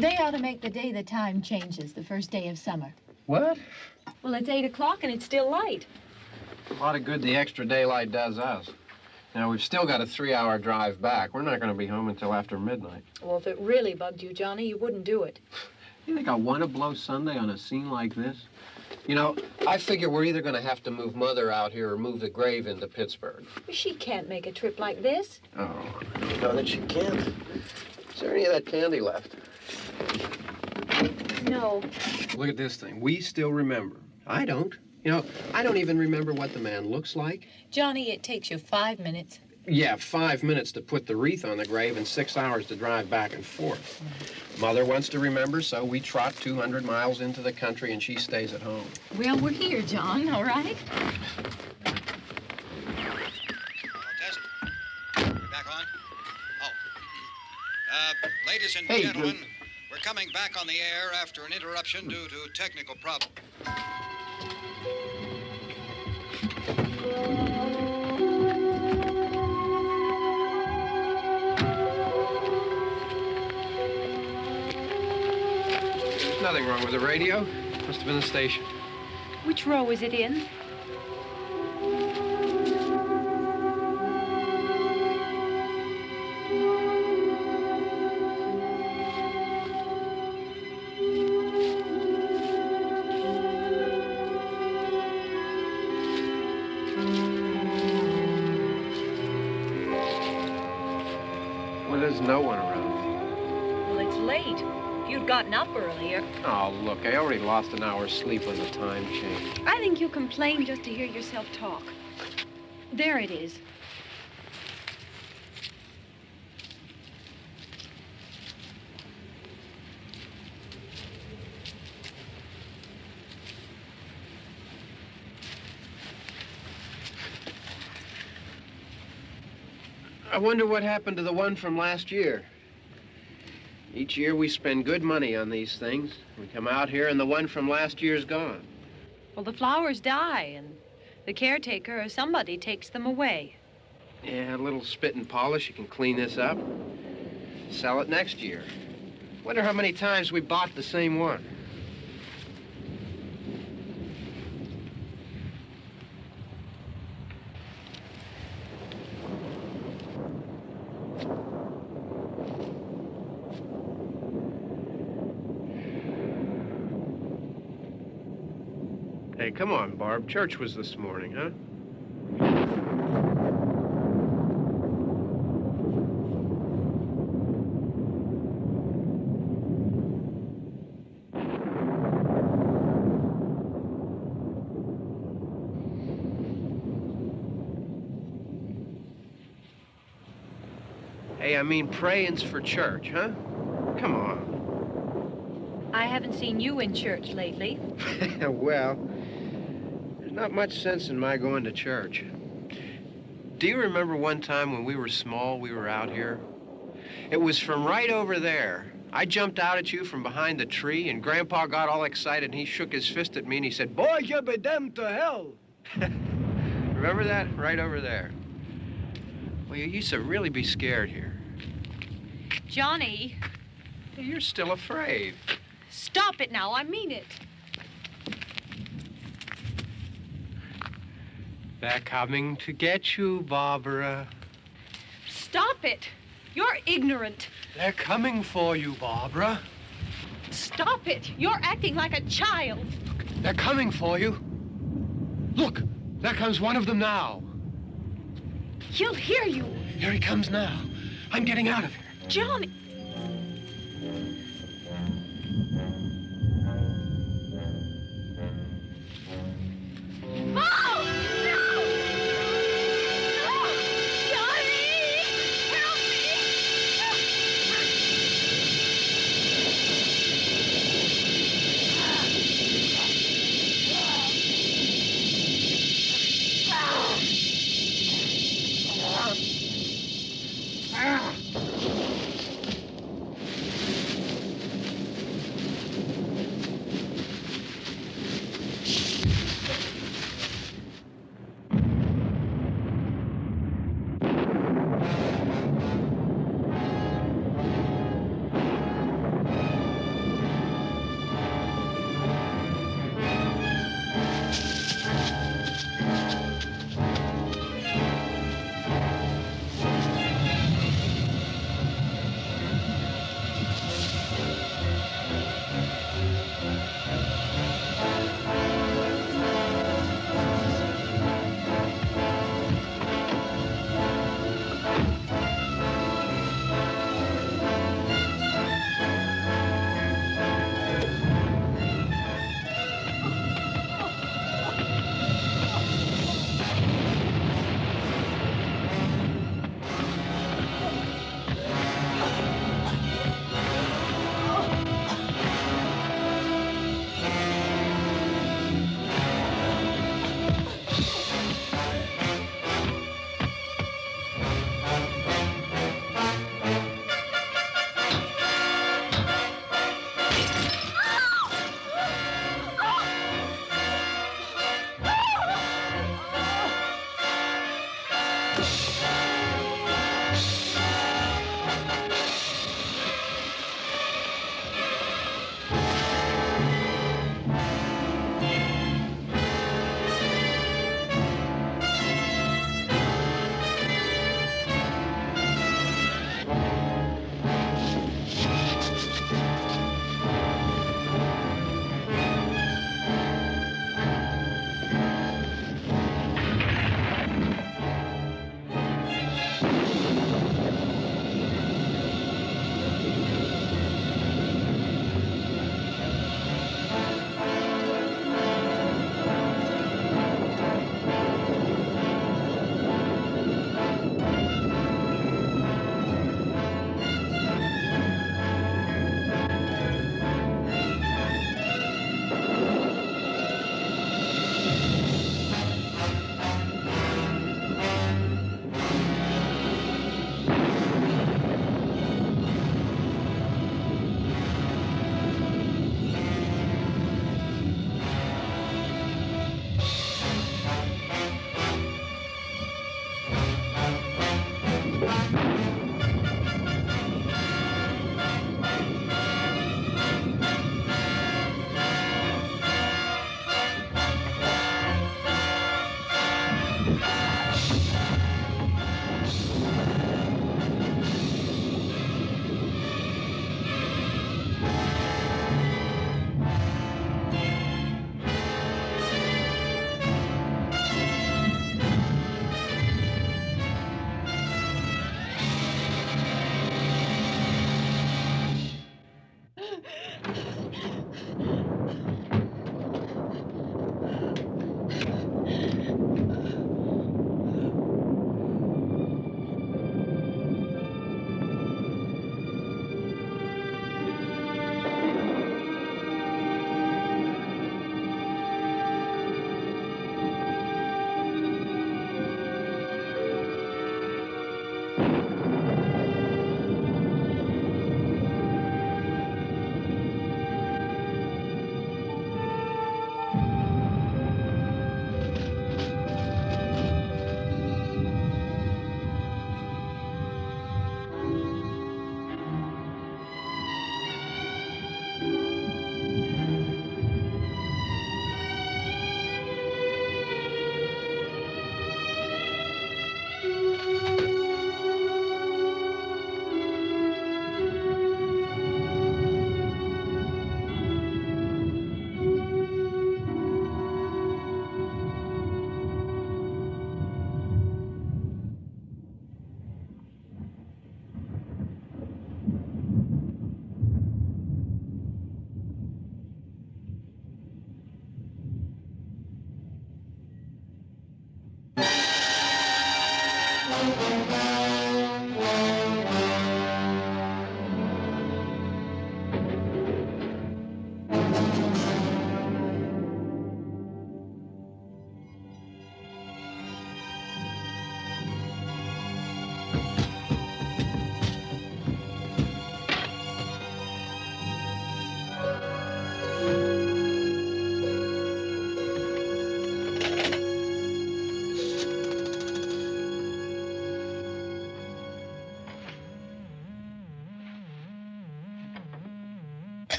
They ought to make the day the time changes, the first day of summer. What? Well, it's 8 o'clock and it's still light. A lot of good the extra daylight does us. Now, we've still got a 3-hour drive back. We're not going to be home until after midnight. Well, if it really bugged you, Johnny, you wouldn't do it. You think I want to blow Sunday on a scene like this? You know, I figure we're either going to have to move Mother out here or move the grave into Pittsburgh. She can't make a trip like this. Oh, you know that she can't. Is there any of that candy left? No. Look at this thing. We still remember. I don't. You know, I don't even remember what the man looks like. Johnny, it takes you 5 minutes. Yeah, 5 minutes to put the wreath on the grave and 6 hours to drive back and forth. Mother wants to remember, so we trot 200 miles into the country and she stays at home. Well, we're here, John, all right? Test. We're back on? Oh. Ladies and gentlemen, we're coming back on the air after an interruption due to technical problem. There's nothing wrong with the radio. Must have been the station. Which row is it in? Well, there's no one around. Well, it's late. If you'd gotten up earlier. Oh, look, I already lost an hour's sleep when the time changed. I think you complain just to hear yourself talk. There it is. I wonder what happened to the one from last year. Each year we spend good money on these things. We come out here and the one from last year's gone. Well, the flowers die, and the caretaker or somebody takes them away. Yeah, a little spit and polish, you can clean this up. Sell it next year. Wonder how many times we bought the same one. Hey, come on, Barb. Church was this morning, huh? Hey, I mean, praying's for church, huh? Come on. I haven't seen you in church lately. Well, there's not much sense in my going to church. Do you remember one time when we were small, we were out here? It was from right over there. I jumped out at you from behind the tree, and Grandpa got all excited, and he shook his fist at me, and he said, "Boy, you be damned to hell." Remember that? Right over there. Well, you used to really be scared here. Johnny. You're still afraid. Stop it now. I mean it. They're coming to get you, Barbara. Stop it. You're ignorant. They're coming for you, Barbara. Stop it. You're acting like a child. They're coming for you. Look, there comes one of them now. He'll hear you. Here he comes now. I'm getting out of here. Johnny. Oh! No! No! Johnny! Help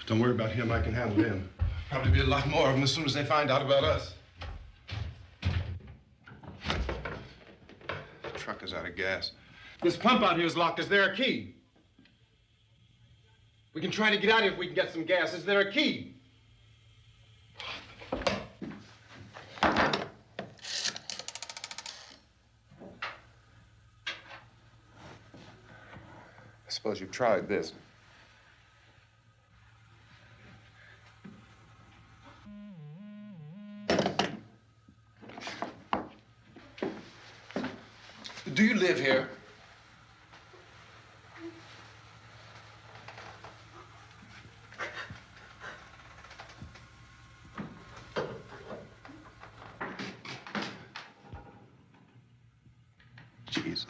Don't worry about him. I can handle him. Probably be a lot more of them as soon as they find out about us. The truck is out of gas. This pump out here is locked. Is there a key? We can try to get out of here if we can get some gas. Is there a key? I suppose you've tried this. Do you live here? Jesus.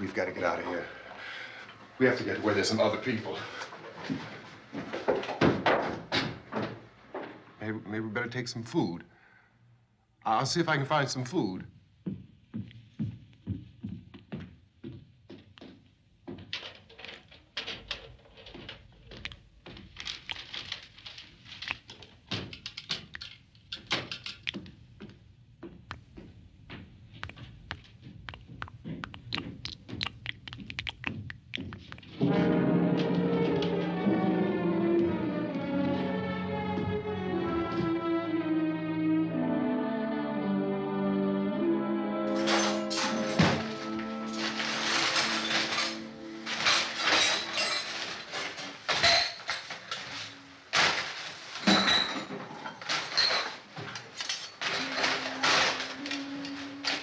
We've got to get out of here. We have to get to where there's some other people. Maybe we better take some food. I'll see if I can find some food.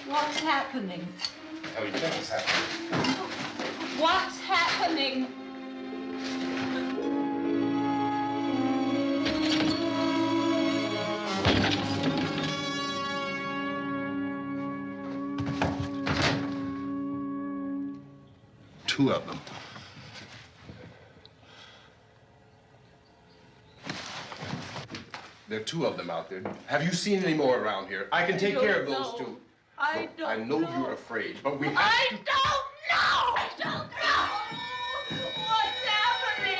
What's happening? How do you think it's happening? What's happening? Two of them. There are two of them out there. Have you seen any more around here? I can take care of those two. I don't know. I know you're afraid, but we have I to. don't know! I don't know! What's happening?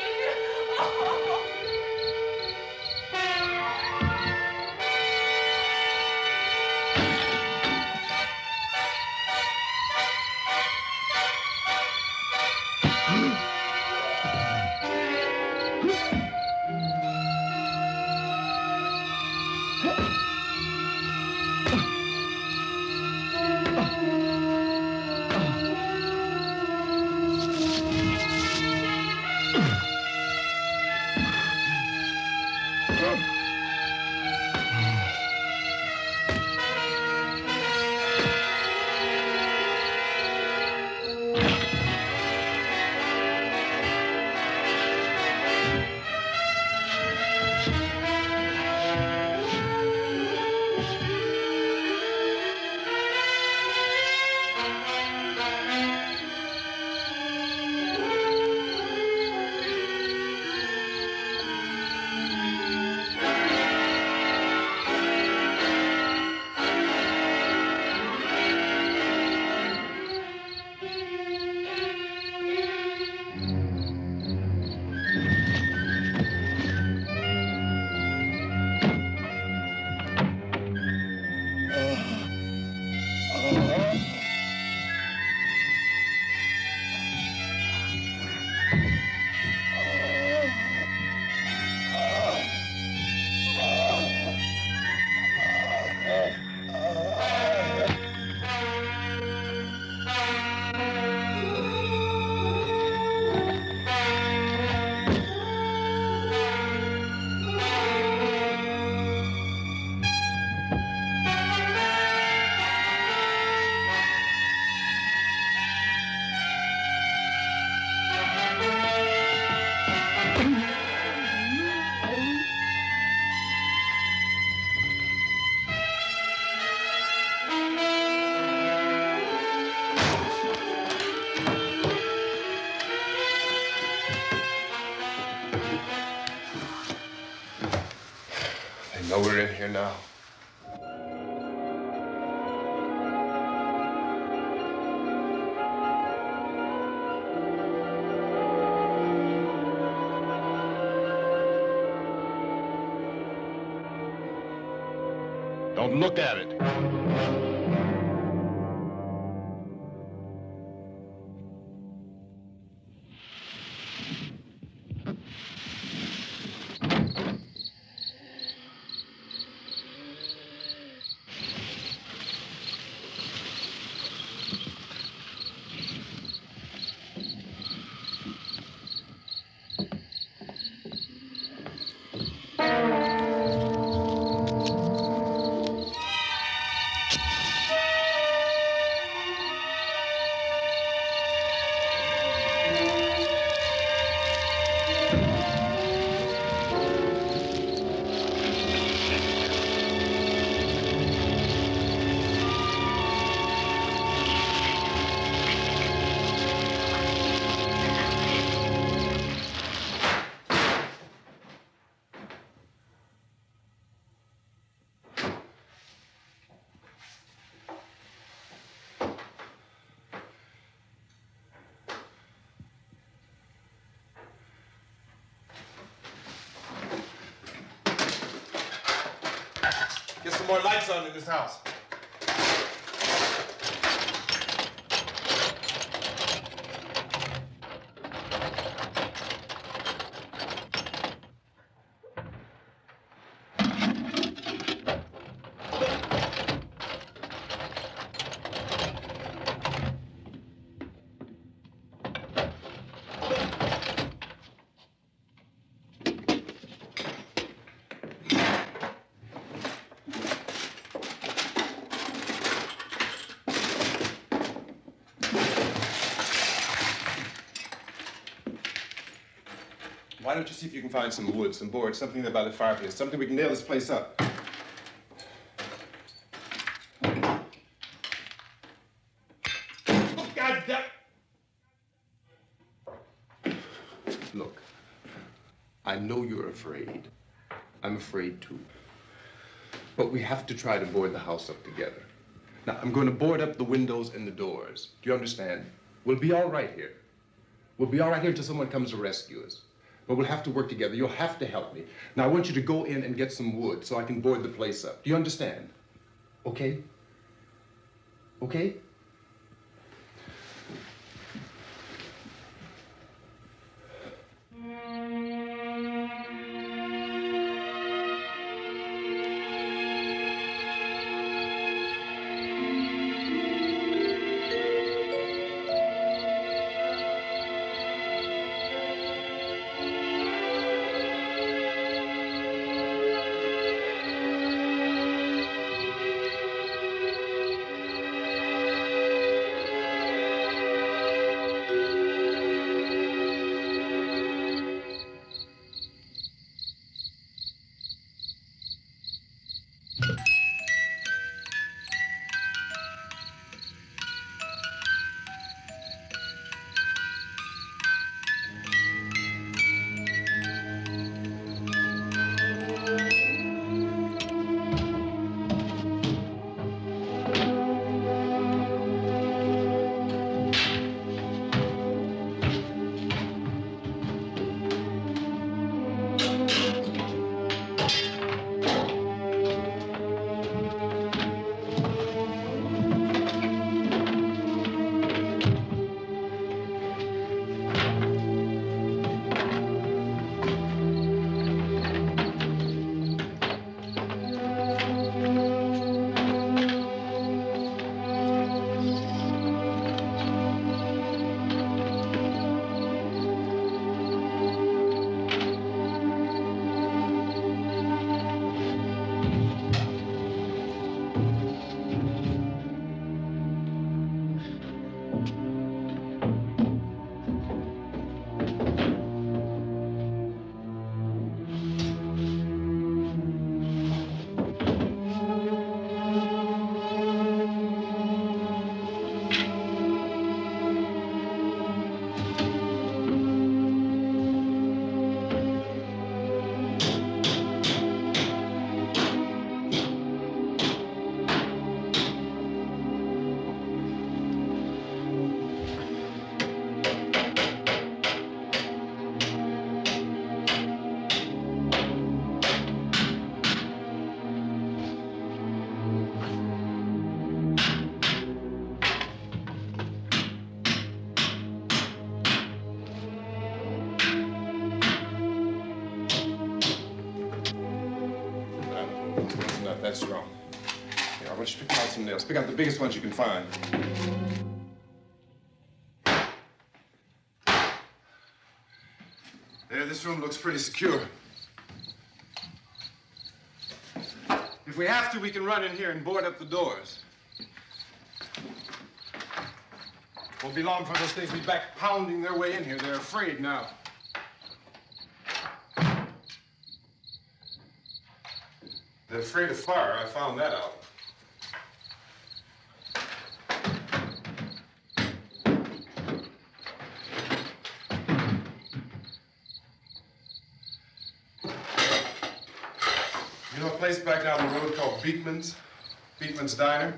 They know we're in here now. Don't look at it. Get some more lights on in this house. Why don't you see if you can find some wood, some boards, something there by the fireplace, something we can nail this place up. Oh, God damn. Look, I know you're afraid. I'm afraid too. But we have to try to board the house up together. Now, I'm going to board up the windows and the doors. Do you understand? We'll be all right here. We'll be all right here until someone comes to rescue us. But we'll have to work together. You'll have to help me. Now, I want you to go in and get some wood so I can board the place up. Do you understand? Okay? Okay? That's wrong. Here, I want you to pick out some nails. Pick out the biggest ones you can find. There, this room looks pretty secure. If we have to, we can run in here and board up the doors. Won't be long for those things be back pounding their way in here. They're afraid now. They're afraid of fire. I found that out. You know a place back down the road called Beekman's? Beekman's Diner?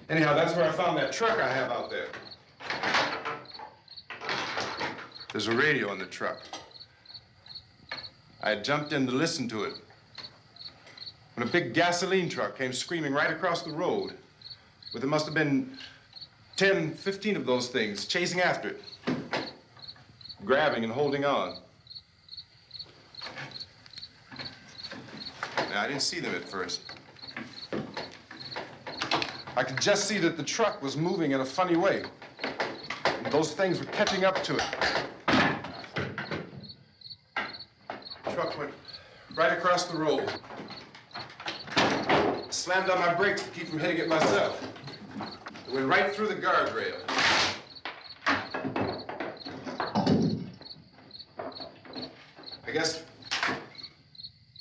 Anyhow, that's where I found that truck I have out there. There's a radio in the truck. I had jumped in to listen to it when a big gasoline truck came screaming right across the road. But there must have been 10, 15 of those things chasing after it, grabbing and holding on. Now, I didn't see them at first. I could just see that the truck was moving in a funny way. And those things were catching up to it. The truck went right across the road. Slammed on my brakes to keep from hitting it myself. It went right through the guardrail. I guess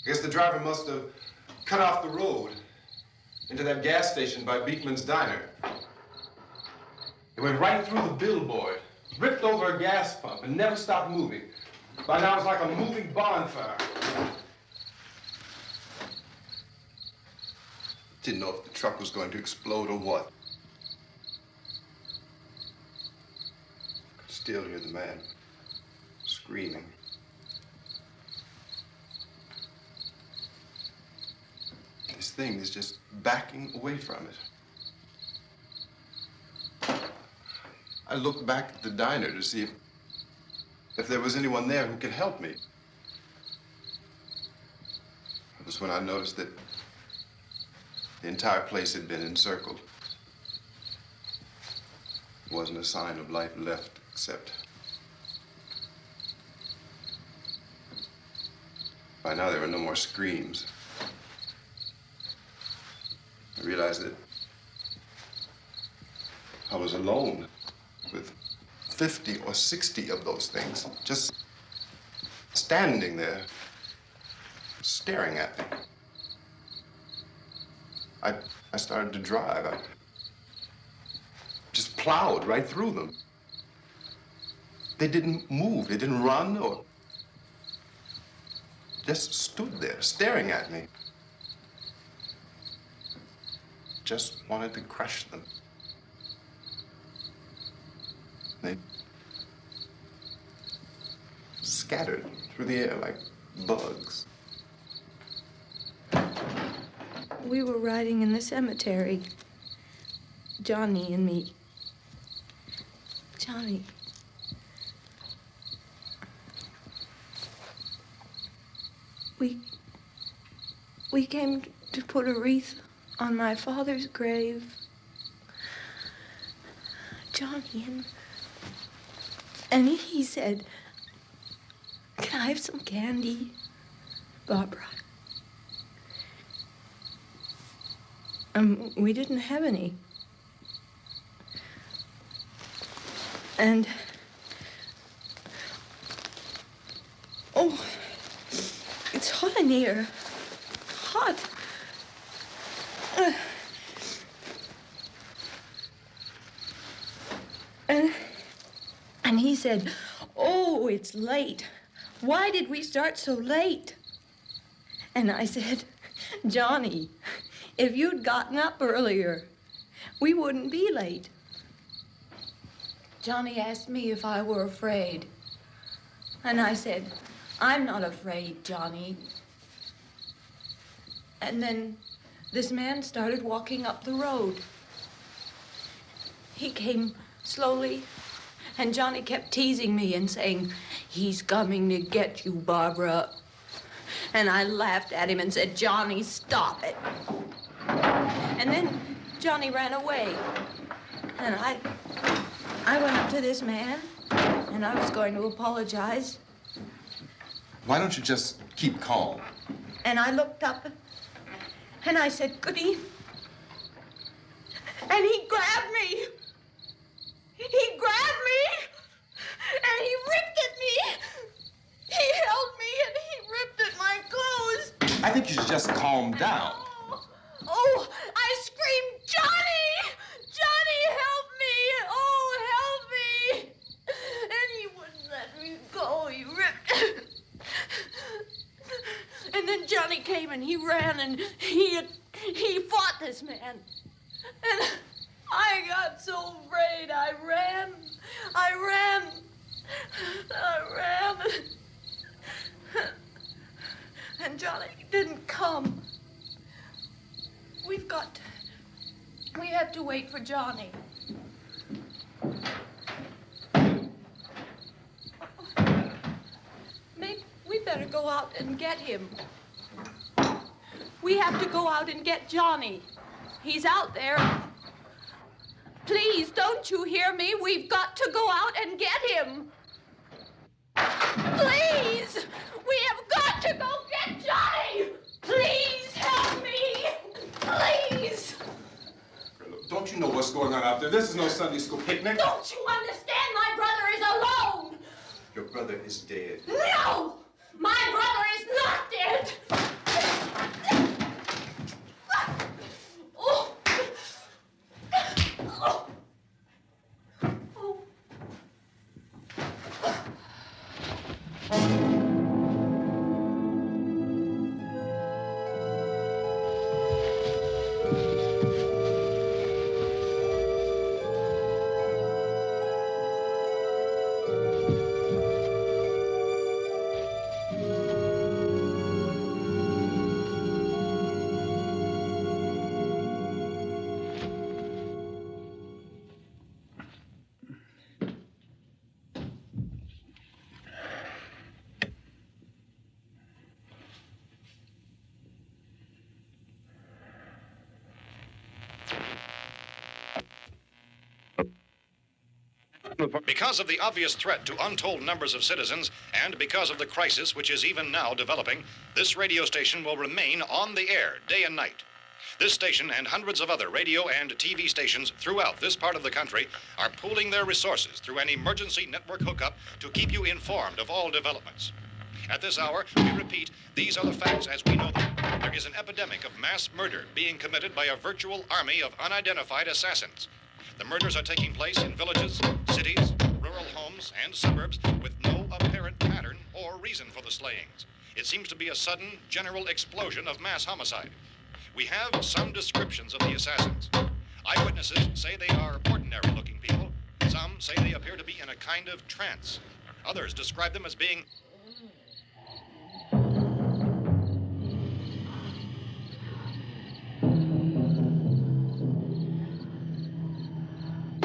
the driver must have cut off the road into that gas station by Beekman's Diner. It went right through the billboard, ripped over a gas pump, and never stopped moving. By now, it's like a moving bonfire. Didn't know if the truck was going to explode or what. Could still hear the man screaming. This thing is just backing away from it. I looked back at the diner to see if there was anyone there who could help me. It was when I noticed that the entire place had been encircled. There wasn't a sign of life left except by now there were no more screams. I realized that I was alone with 50 or 60 of those things, just standing there, staring at me. I started to drive. I just plowed right through them. They didn't move, they didn't run or just stood there, staring at me. Just wanted to crush them. They scattered through the air like bugs. We were riding in the cemetery, Johnny and me. Johnny. We came to put a wreath on my father's grave. Johnny, and he said, "Can I have some candy, Barbra?" We didn't have any. And, oh, it's hot in here. Hot. And he said, "Oh, it's late. Why did we start so late?" And I said, "Johnny, if you'd gotten up earlier, we wouldn't be late." Johnny asked me if I were afraid. And I said, "I'm not afraid, Johnny." And then this man started walking up the road. He came slowly And Johnny kept teasing me and saying, "He's coming to get you, Barbara." And I laughed at him and said, "Johnny, stop it." And then Johnny ran away. And I went up to this man, and I was going to apologize. Why don't you just keep calm? And I looked up, and I said, "Goody." And he grabbed me. He grabbed me, and he ripped at me. He held me, and he ripped at my clothes. I think you should just calm down. Oh, I screamed, "Johnny! Johnny, help me! Oh, help me!" And he wouldn't let me go. He ripped. And then Johnny came and he ran and he fought this man. And I got so afraid. I ran. And Johnny didn't come. We have to wait for Johnny. Maybe we better go out and get him. We have to go out and get Johnny. He's out there. Please, don't you hear me? We've got to go out and get him. Please! We have got to go get Johnny! Please help me! Please! Don't you know what's going on out there? This is no Sunday school picnic. Don't you understand? My brother is alone! Your brother is dead. No! My brother is not dead! Oh. Oh. Because of the obvious threat to untold numbers of citizens, and because of the crisis which is even now developing, this radio station will remain on the air day and night. This station and hundreds of other radio and TV stations throughout this part of the country are pooling their resources through an emergency network hookup to keep you informed of all developments. At this hour, we repeat, these are the facts as we know them. There is an epidemic of mass murder being committed by a virtual army of unidentified assassins. The murders are taking place in villages, cities, rural homes, and suburbs with no apparent pattern or reason for the slayings. It seems to be a sudden, general explosion of mass homicide. We have some descriptions of the assassins. Eyewitnesses say they are ordinary-looking people. Some say they appear to be in a kind of trance. Others describe them as being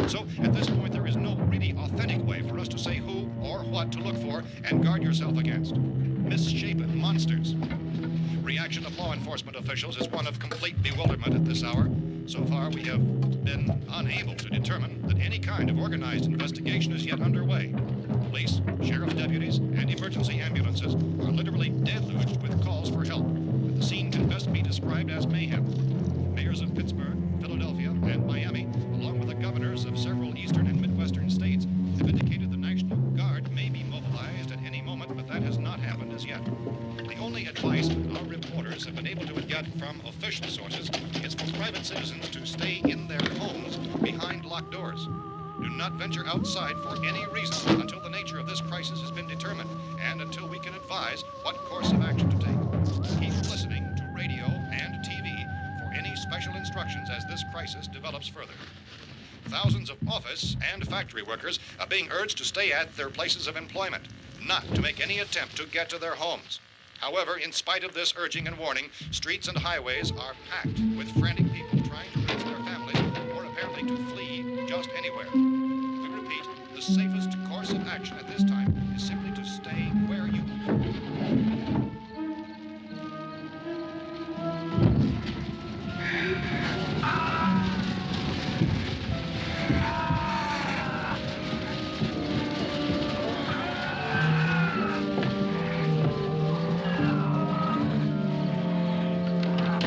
So, at this point, there is no really authentic way for us to say who or what to look for and guard yourself against. Misshapen monsters. Reaction of law enforcement officials is one of complete bewilderment at this hour. So far, we have been unable to determine that any kind of organized investigation is yet underway. Police, sheriff's deputies, and emergency ambulances are literally deluged with calls for help. But the scene can best be described as mayhem. Mayors of Pittsburgh, Philadelphia, and Miami, along with the governors of several eastern and midwestern states, have indicated the National Guard may be mobilized at any moment, but that has not happened as yet. The only advice our reporters have been able to get from official sources is for private citizens to stay in their homes behind locked doors. Do not venture outside for any reason until the nature of this crisis has been determined and until we can advise what course of action to take. Keep listening to radio and TV for any special instructions as this crisis develops further. Thousands of office and factory workers are being urged to stay at their places of employment, not to make any attempt to get to their homes. However, in spite of this urging and warning, streets and highways are packed with frantic people trying to reach their families or apparently to flee just anywhere. We repeat, the safest course of action at this time is simply to stay where you are.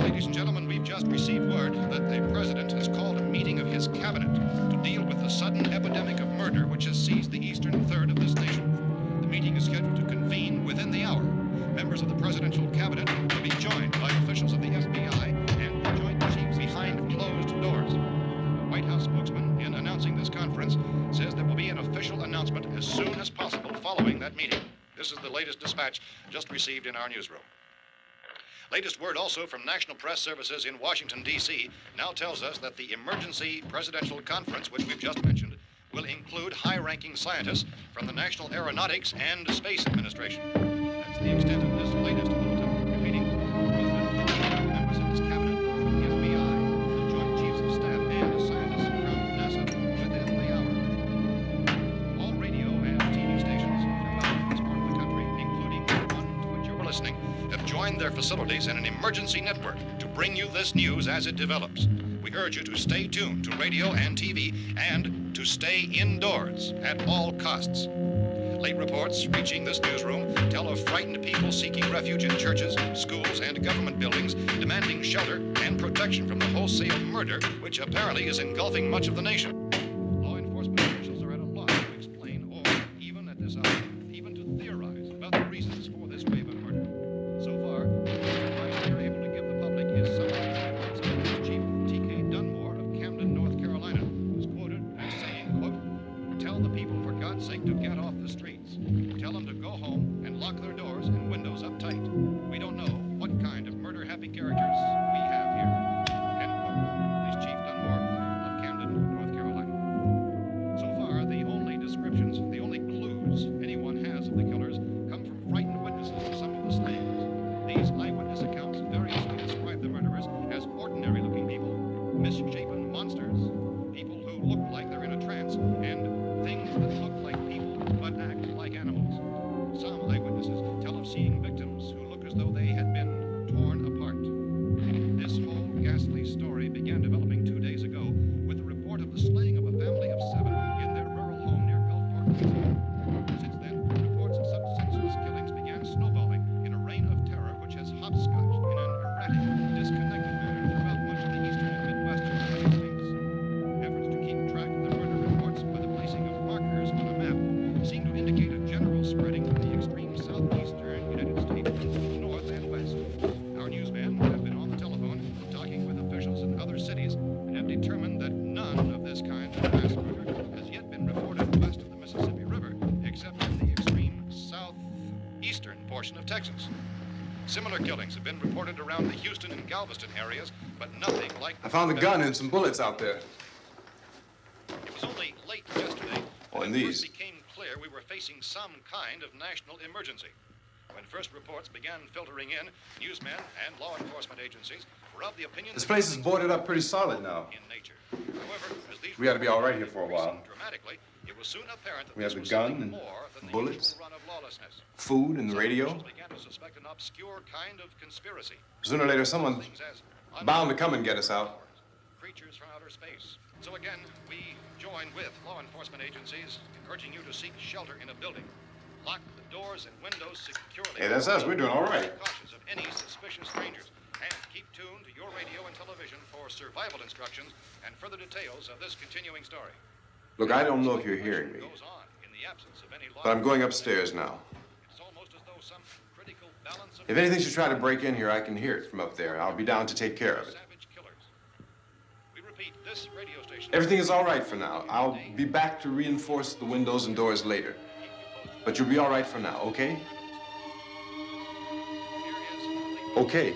Ladies and gentlemen, we've just received word that the president has called a meeting of his cabinet to deal with the sudden epidemic of murder which has seized the eastern third of this nation. The meeting is scheduled to convene within the hour. Members of the presidential cabinet will be joined by officials of the FBI and joint chiefs behind closed doors. The White House spokesman, in announcing this conference, says there will be an official announcement as soon as possible following that meeting. This is the latest dispatch just received in our newsroom. Latest word also from National Press Services in Washington, D.C. now tells us that the emergency presidential conference, which we've just mentioned, will include high-ranking scientists from the National Aeronautics and Space Administration. That's the extent of this latest bulletin, repeating President, members of his cabinet, the FBI, the Joint Chiefs of Staff, and scientists from NASA within the hour. All radio and TV stations throughout this part of the country, including the one to which you're listening, have joined their facilities in an emergency network to bring you this news as it develops. We urge you to stay tuned to radio and TV and to stay indoors at all costs. Late reports reaching this newsroom tell of frightened people seeking refuge in churches, schools, and government buildings, demanding shelter and protection from the wholesale murder which apparently is engulfing much of the nation. Law enforcement officials are at a loss to explain or, even at this hour, even to theorize about the reasons for this wave of murder. So far, the advice we are able to give the public is summary reports of Police Chief T.K. Dunmore of Camden, North Carolina, who's quoted as saying, quote, "Tell the people for God's sake to get off the streets. Tell them to go home and lock their doors and windows up tight. We don't know what kind of murder-happy characters we have here." End quote. Police Chief Dunmore of Camden, North Carolina. So far, the only descriptions, the only clues anyone has of the killers come from frightened witnesses of some of the slayings. These eyewitness accounts variously describe the murderers as ordinary-looking people, misshapen monsters, people who look like they're in a trance, and things that look like people but act like animals. Some eyewitnesses tell of seeing victims who look as though they had been torn apart. This whole ghastly story began developing 2 days ago with the report of the slaying of a family of 7 in their rural home near Gulfport, Pennsylvania. Since then, reports of such senseless killings began snowballing in a reign of terror which has hopscotched in an erratic, disconnected manner throughout much of the eastern and midwestern United States. Efforts to keep track of the murder reports by the placing of markers on a map seem to indicate a general spreading from the extreme southeastern United States to the north and west. Our newsmen have been on the telephone talking with officials in other cities and have determined that none of this kind of mass murder has yet been reported west of the Mississippi River, except in the extreme southeastern portion of Texas. Similar killings have been reported around the Houston and Galveston areas, but nothing like I found the gun and some bullets out there. It was only late yesterday Oh, when and it these. first became clear we were facing some kind of national emergency. When first reports began filtering in, newsmen and law enforcement agencies were of the opinion This that place is killings boarded up pretty solid now. in nature. However, as these We ought to be all right reports here for a increased while. Dramatically, it was soon apparent that We this have the was gun something and more than the bullets, usual run of lawlessness. Food and the Some radio. officials began to suspect an obscure kind of conspiracy. Sooner or later, someone's Things as bound to come and get us out. creatures from outer space. So again, we join with law enforcement agencies, urging you to seek shelter in a building. Lock the doors and windows securely. Hey, that's us. We're doing all right. Cautious of any suspicious strangers. And keep tuned to your radio and television for survival instructions and further details of this continuing story. Look, I don't know if you're hearing me, Goes on in the absence of any law but I'm going upstairs now. It's almost as though some critical balance of If anything should try to break in here, I can hear it from up there. I'll be down to take care of it. savage killers. We repeat, this radio station. Everything is all right for now. I'll be back to reinforce the windows and doors later. But you'll be all right for now, okay? Okay.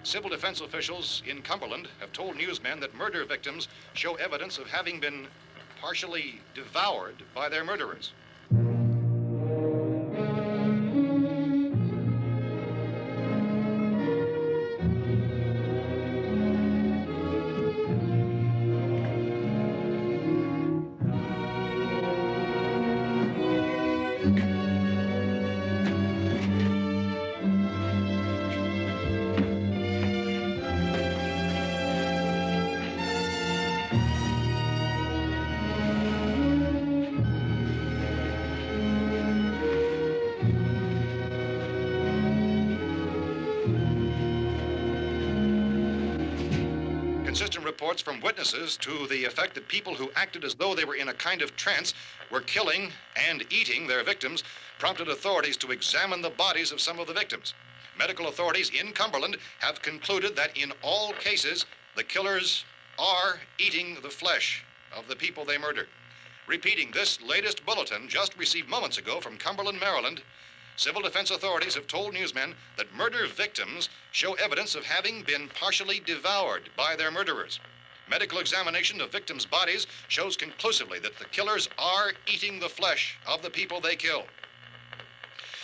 Civil defense officials in Cumberland have told newsmen that murder victims show evidence of having been partially devoured by their murderers. Consistent reports from witnesses to the effect that people who acted as though they were in a kind of trance were killing and eating their victims prompted authorities to examine the bodies of some of the victims. Medical authorities in Cumberland have concluded that in all cases, the killers are eating the flesh of the people they murdered. Repeating this latest bulletin just received moments ago from Cumberland, Maryland, civil defense authorities have told newsmen that murder victims show evidence of having been partially devoured by their murderers. Medical examination of victims' bodies shows conclusively that the killers are eating the flesh of the people they kill.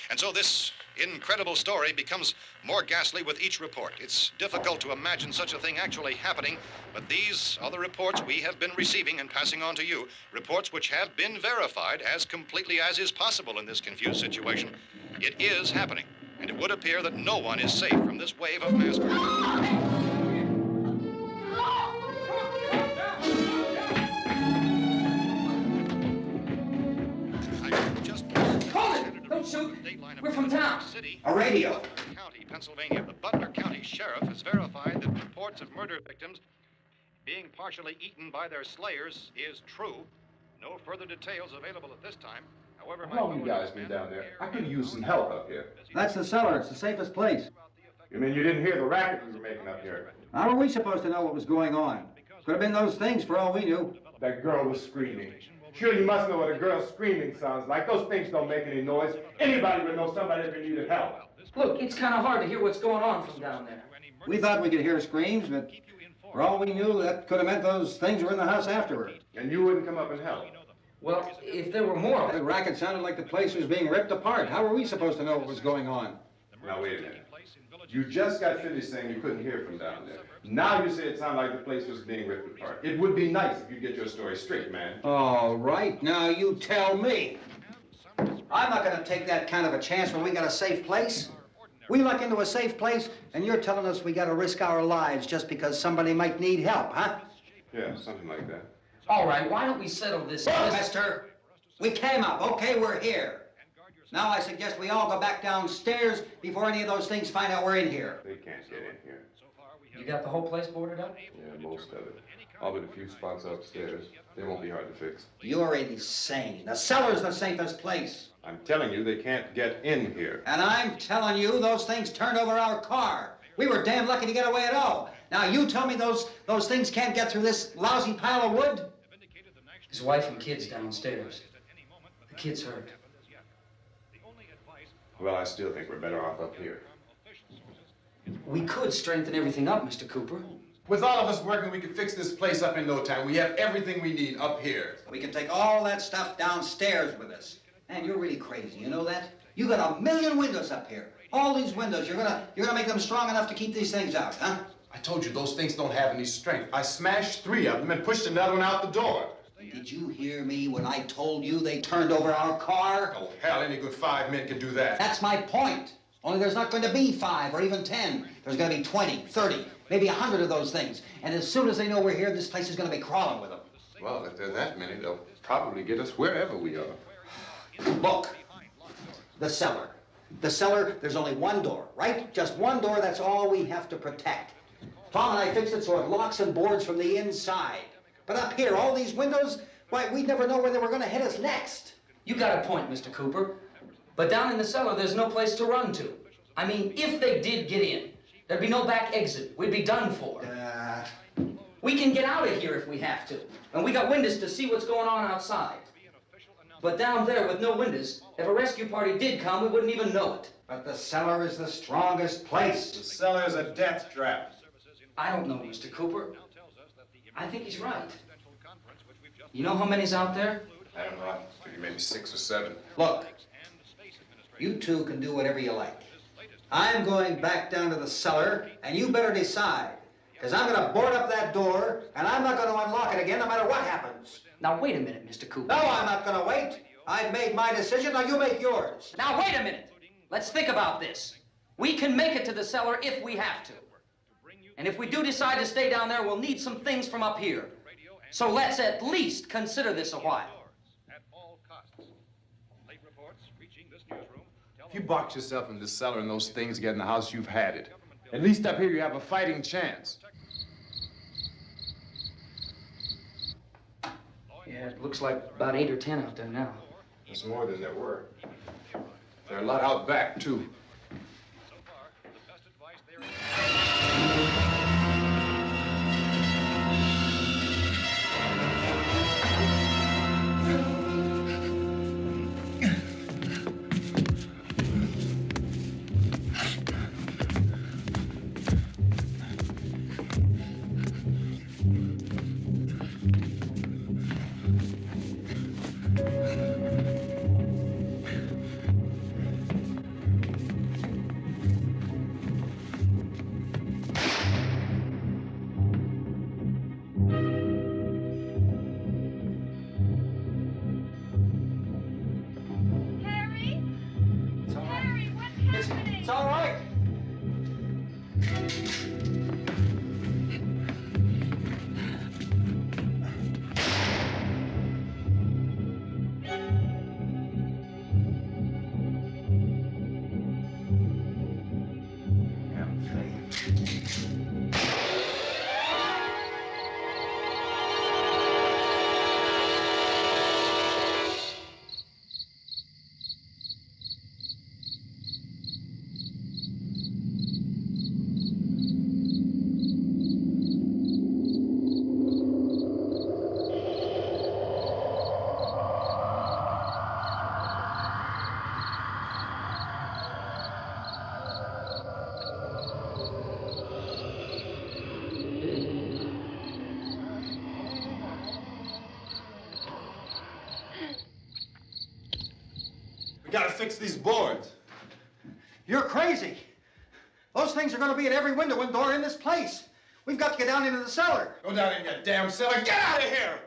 And so this incredible story becomes more ghastly with each report. It's difficult to imagine such a thing actually happening, but these are the reports we have been receiving and passing on to you, reports which have been verified as completely as is possible in this confused situation. It is happening, and it would appear that no one is safe from this wave of mass murder. Don't shoot. We're from town. A radio. County, Pennsylvania. The Butler County Sheriff has verified that reports of murder victims being partially eaten by their slayers is true. No further details available at this time. However, how long you guys been down there? I could use some help up here. That's the cellar. It's the safest place. You mean you didn't hear the racket we were making up here? How are we supposed to know what was going on? Could have been those things for all we knew. That girl was screaming. Sure, you must know what a girl screaming sounds like. Those things don't make any noise. Anybody would know somebody ever needed help. Look, it's kind of hard to hear what's going on from down there. We thought we could hear screams, but for all we knew, that could have meant those things were in the house afterward. And you wouldn't come up and help? Well, if there were more... The racket sounded like the place was being ripped apart. How were we supposed to know what was going on? Now, wait a minute. You just got finished saying you couldn't hear from down there. Now you say it sounded like the place was being ripped apart. It would be nice if you get your story straight, man. All right, now you tell me. I'm not going to take that kind of a chance when we got a safe place. We luck into a safe place, and you're telling us we got to risk our lives just because somebody might need help, huh? Yeah, something like that. All right, why don't we settle this? Look, mister, we came up. Okay, we're here. Now I suggest we all go back downstairs before any of those things find out we're in here. They can't get in here. You got the whole place boarded up? Yeah, most of it. All but a few spots upstairs. They won't be hard to fix. You're insane. The cellar's the safest place. I'm telling you, they can't get in here. And I'm telling you, those things turned over our car. We were damn lucky to get away at all. Now you tell me those things can't get through this lousy pile of wood? His wife and kids downstairs. The kid's hurt. Well, I still think we're better off up here. We could strengthen everything up, Mr. Cooper. With all of us working, we could fix this place up in no time. We have everything we need up here. We can take all that stuff downstairs with us. Man, you're really crazy, you know that? You got 1 million windows up here. All these windows, you're gonna make them strong enough to keep these things out, huh? I told you, those things don't have any strength. I smashed 3 of them and pushed another one out the door. Did you hear me when I told you they turned over our car? Oh, hell, any good 5 men can do that. That's my point. Only there's not going to be 5 or even 10. There's going to be 20, 30, maybe 100 of those things. And as soon as they know we're here, this place is going to be crawling with them. Well, if there are that many, they'll probably get us wherever we are. Look, the cellar. The cellar, there's only one door, right? Just one door, that's all we have to protect. Tom and I fixed it so it locks and boards from the inside. But up here, all these windows, why, we'd never know where they were going to hit us next. You got a point, Mr. Cooper. But down in the cellar, there's no place to run to. I mean, if they did get in, there'd be no back exit. We'd be done for. We can get out of here if we have to. And we got windows to see what's going on outside. But down there with no windows, if a rescue party did come, we wouldn't even know it. But the cellar is the strongest place. The cellar is a death trap. I don't know, Mr. Cooper. I think he's right. You know how many's out there? I don't know. I figure maybe 6 or 7. Look, you two can do whatever you like. I'm going back down to the cellar, and you better decide. Because I'm going to board up that door, and I'm not going to unlock it again no matter what happens. Now, wait a minute, Mr. Cooper. No, I'm not going to wait. I've made my decision, now you make yours. Now, wait a minute. Let's think about this. We can make it to the cellar if we have to. And if we do decide to stay down there, we'll need some things from up here. So let's at least consider this a while. If you box yourself in the cellar and those things get in the house, you've had it. At least up here you have a fighting chance. Yeah, it looks like about 8 or 10 out there now. There's more than there were. There are a lot out back, too. It's all right. We gotta fix these boards. You're crazy. Those things are going to be at every window and door in this place. We've got to get down into the cellar. Go down in your damn cellar. Get out of here!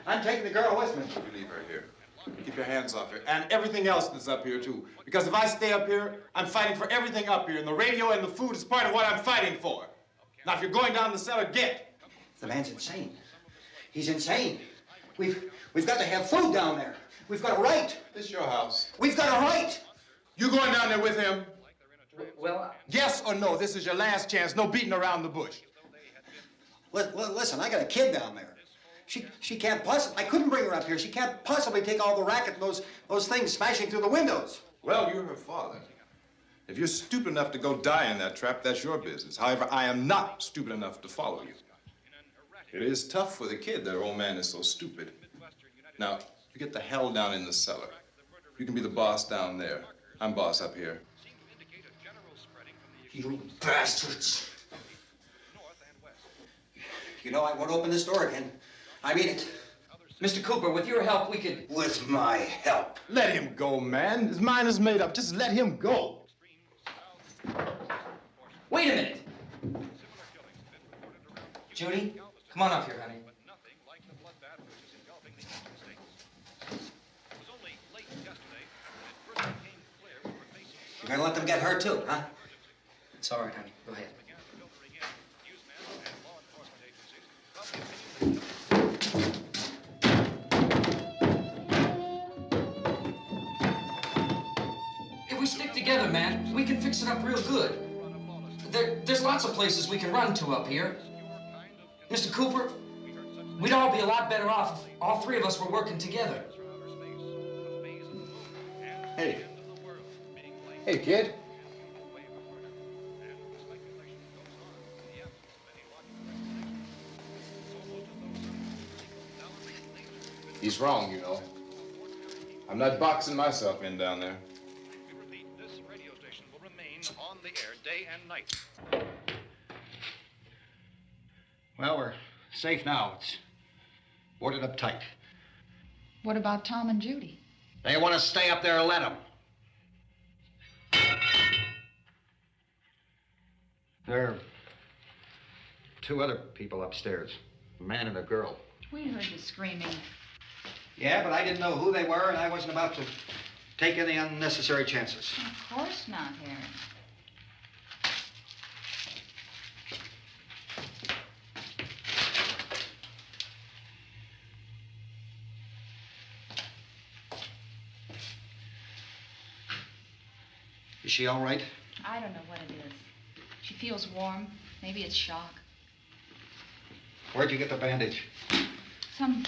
I'm taking the girl with me. You leave her here. Keep your hands off her. And everything else that's up here, too. Because if I stay up here, I'm fighting for everything up here. And the radio and the food is part of what I'm fighting for. Now, if you're going down the cellar, get. The man's insane. He's insane. We've got to have food down there. We've got a right. This is your house. We've got a right. You going down there with him? Well, Yes or no? This is your last chance. No beating around the bush. Listen, I got a kid down there. She can't possibly, I couldn't bring her up here. She can't possibly take all the racket and those things smashing through the windows. Well, you're her father. If you're stupid enough to go die in that trap, that's your business. However, I am not stupid enough to follow you. It is tough for the kid that her old man is so stupid. Now, you get the hell down in the cellar. You can be the boss down there. I'm boss up here. You bastards. You know, I won't open this door again. I mean it. Mr. Cooper, with your help, we could... With my help. Let him go, man. His mind is made up. Just let him go. Wait a minute. Judy, come on up here, honey. You're gonna let them get hurt too, huh? It's all right, honey. Go ahead. If we stick together, man, we can fix it up real good. There's lots of places we can run to up here. Mr. Cooper, we'd all be a lot better off if all three of us were working together. Hey. Hey, kid. He's wrong, you know. I'm not boxing myself in down there. We repeat, this radio station will remain on the air day and night. Well, we're safe now. It's boarded up tight. What about Tom and Judy? They want to stay up there, let them. There are two other people upstairs, a man and a girl. We heard the screaming. Yeah, but I didn't know who they were, and I wasn't about to take any unnecessary chances. Of course not, Harry. Is she all right? I don't know what it is. She feels warm. Maybe it's shock. Where'd you get the bandage? Some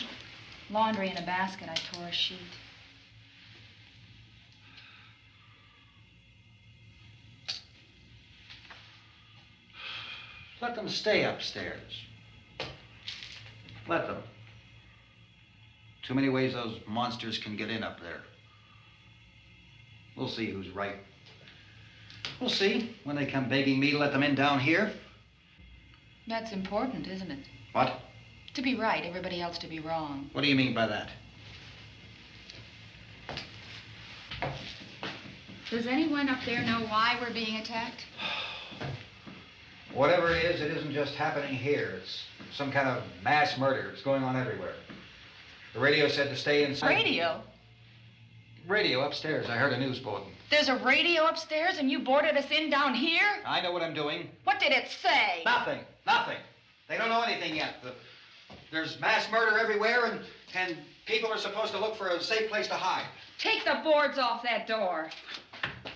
laundry in a basket. I tore a sheet. Let them stay upstairs. Let them. Too many ways those monsters can get in up there. We'll see who's right. We'll see when they come begging me to let them in down here. That's important, isn't it? What? To be right, everybody else to be wrong. What do you mean by that? Does anyone up there know why we're being attacked? Whatever it isn't just happening here. It's some kind of mass murder. It's going on everywhere. The radio said to stay inside. Radio? Radio upstairs. I heard a news bulletin. There's a radio upstairs and you boarded us in down here? I know what I'm doing. What did it say? Nothing. Nothing. They don't know anything yet. There's mass murder everywhere, and people are supposed to look for a safe place to hide. Take the boards off that door.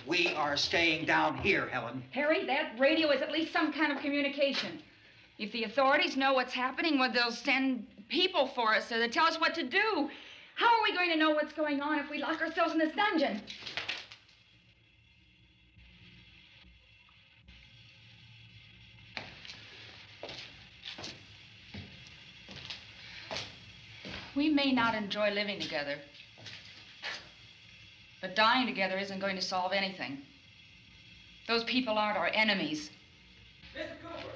We are staying down here, Helen. Harry, that radio is at least some kind of communication. If the authorities know what's happening, well, they'll send people for us to tell us what to do. How are we going to know what's going on if we lock ourselves in this dungeon? We may not enjoy living together, but dying together isn't going to solve anything. Those people aren't our enemies. Mr. Cooper!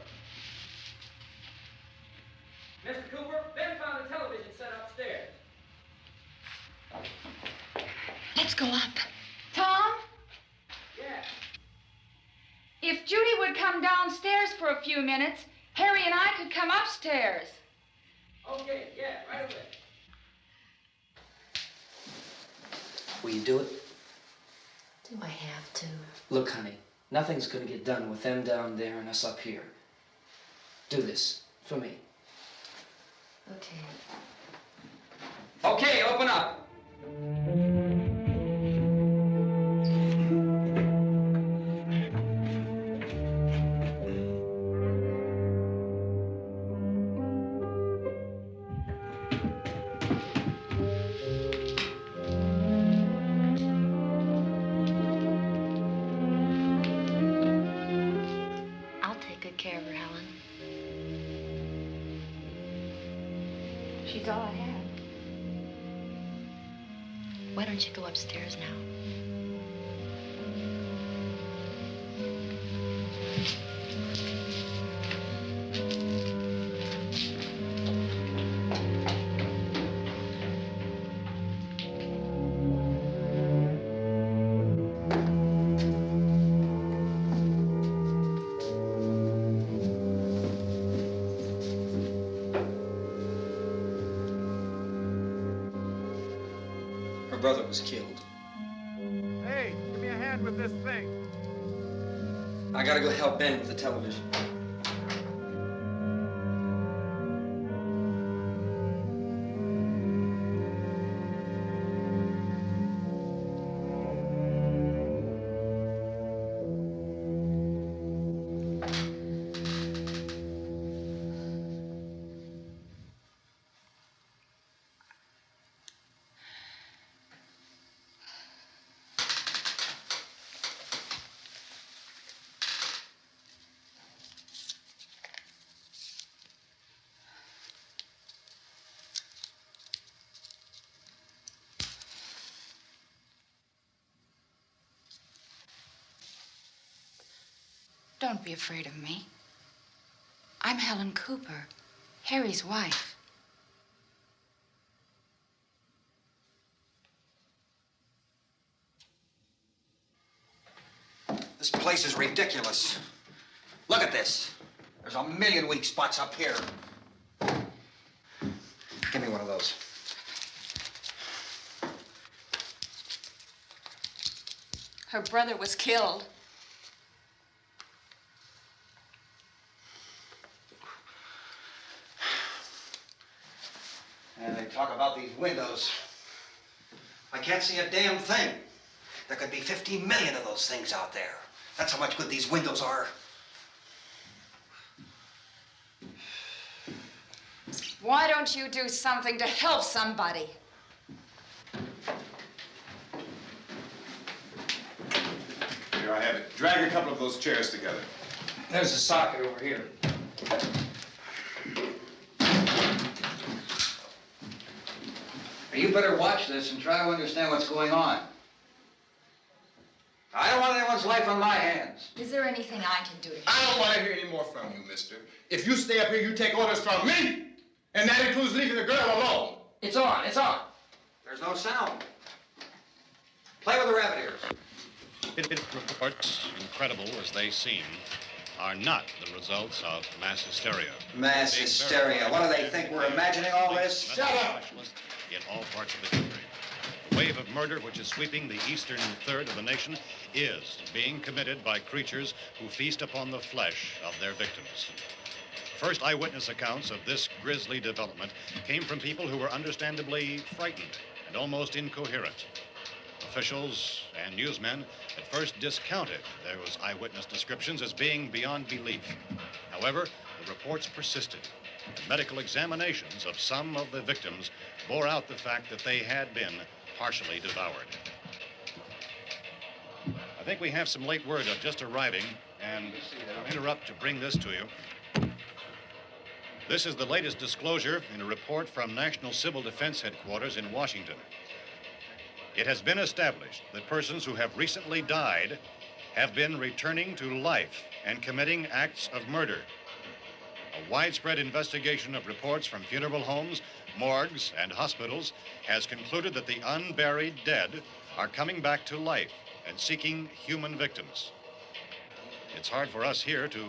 Mr. Cooper, Ben found the television set upstairs. Let's go up. Tom? Yeah. If Judy would come downstairs for a few minutes, Harry and I could come upstairs. Okay, yeah, right away. Will you do it? Do I have to? Look, honey, nothing's gonna get done with them down there and us up here. Do this for me. Okay. Okay, open up. I'll take good care of her, Helen. She's all I have. Why don't you go upstairs now? Her brother was killed. Hey, give me a hand with this thing. I gotta go help Ben with the television. Don't be afraid of me. I'm Helen Cooper, Harry's wife. This place is ridiculous. Look at this. There's a million weak spots up here. of those. Her brother was killed. And they talk about these windows. I can't see a damn thing. There could be 15 million of those things out there. That's how much good these windows are. Why don't you do something to help somebody? Here, I have it. Drag a couple of those chairs together. There's a socket over here. You better watch this and try to understand what's going on. I don't want anyone's life on my hands. Is there anything I can do to help? I don't want to hear any more from you, mister. If you stay up here, you take orders from me. And that includes leaving the girl alone. It's on, it's on. There's no sound. Play with the rabbit ears. Reports, incredible as they seem, are not the results of mass hysteria. Mass hysteria. What do they think? We're imagining all this? Shut up! In all parts of the country. The wave of murder which is sweeping the eastern third of the nation is being committed by creatures who feast upon the flesh of their victims. First eyewitness accounts of this grisly development came from people who were understandably frightened and almost incoherent. Officials and newsmen at first discounted those eyewitness descriptions as being beyond belief. However, the reports persisted. And medical examinations of some of the victims bore out the fact that they had been partially devoured. I think we have some late word just arriving, and I'll interrupt to bring this to you. This is the latest disclosure in a report from National Civil Defense Headquarters in Washington. It has been established that persons who have recently died have been returning to life and committing acts of murder. A widespread investigation of reports from funeral homes, morgues, and hospitals has concluded that the unburied dead are coming back to life and seeking human victims. It's hard for us here to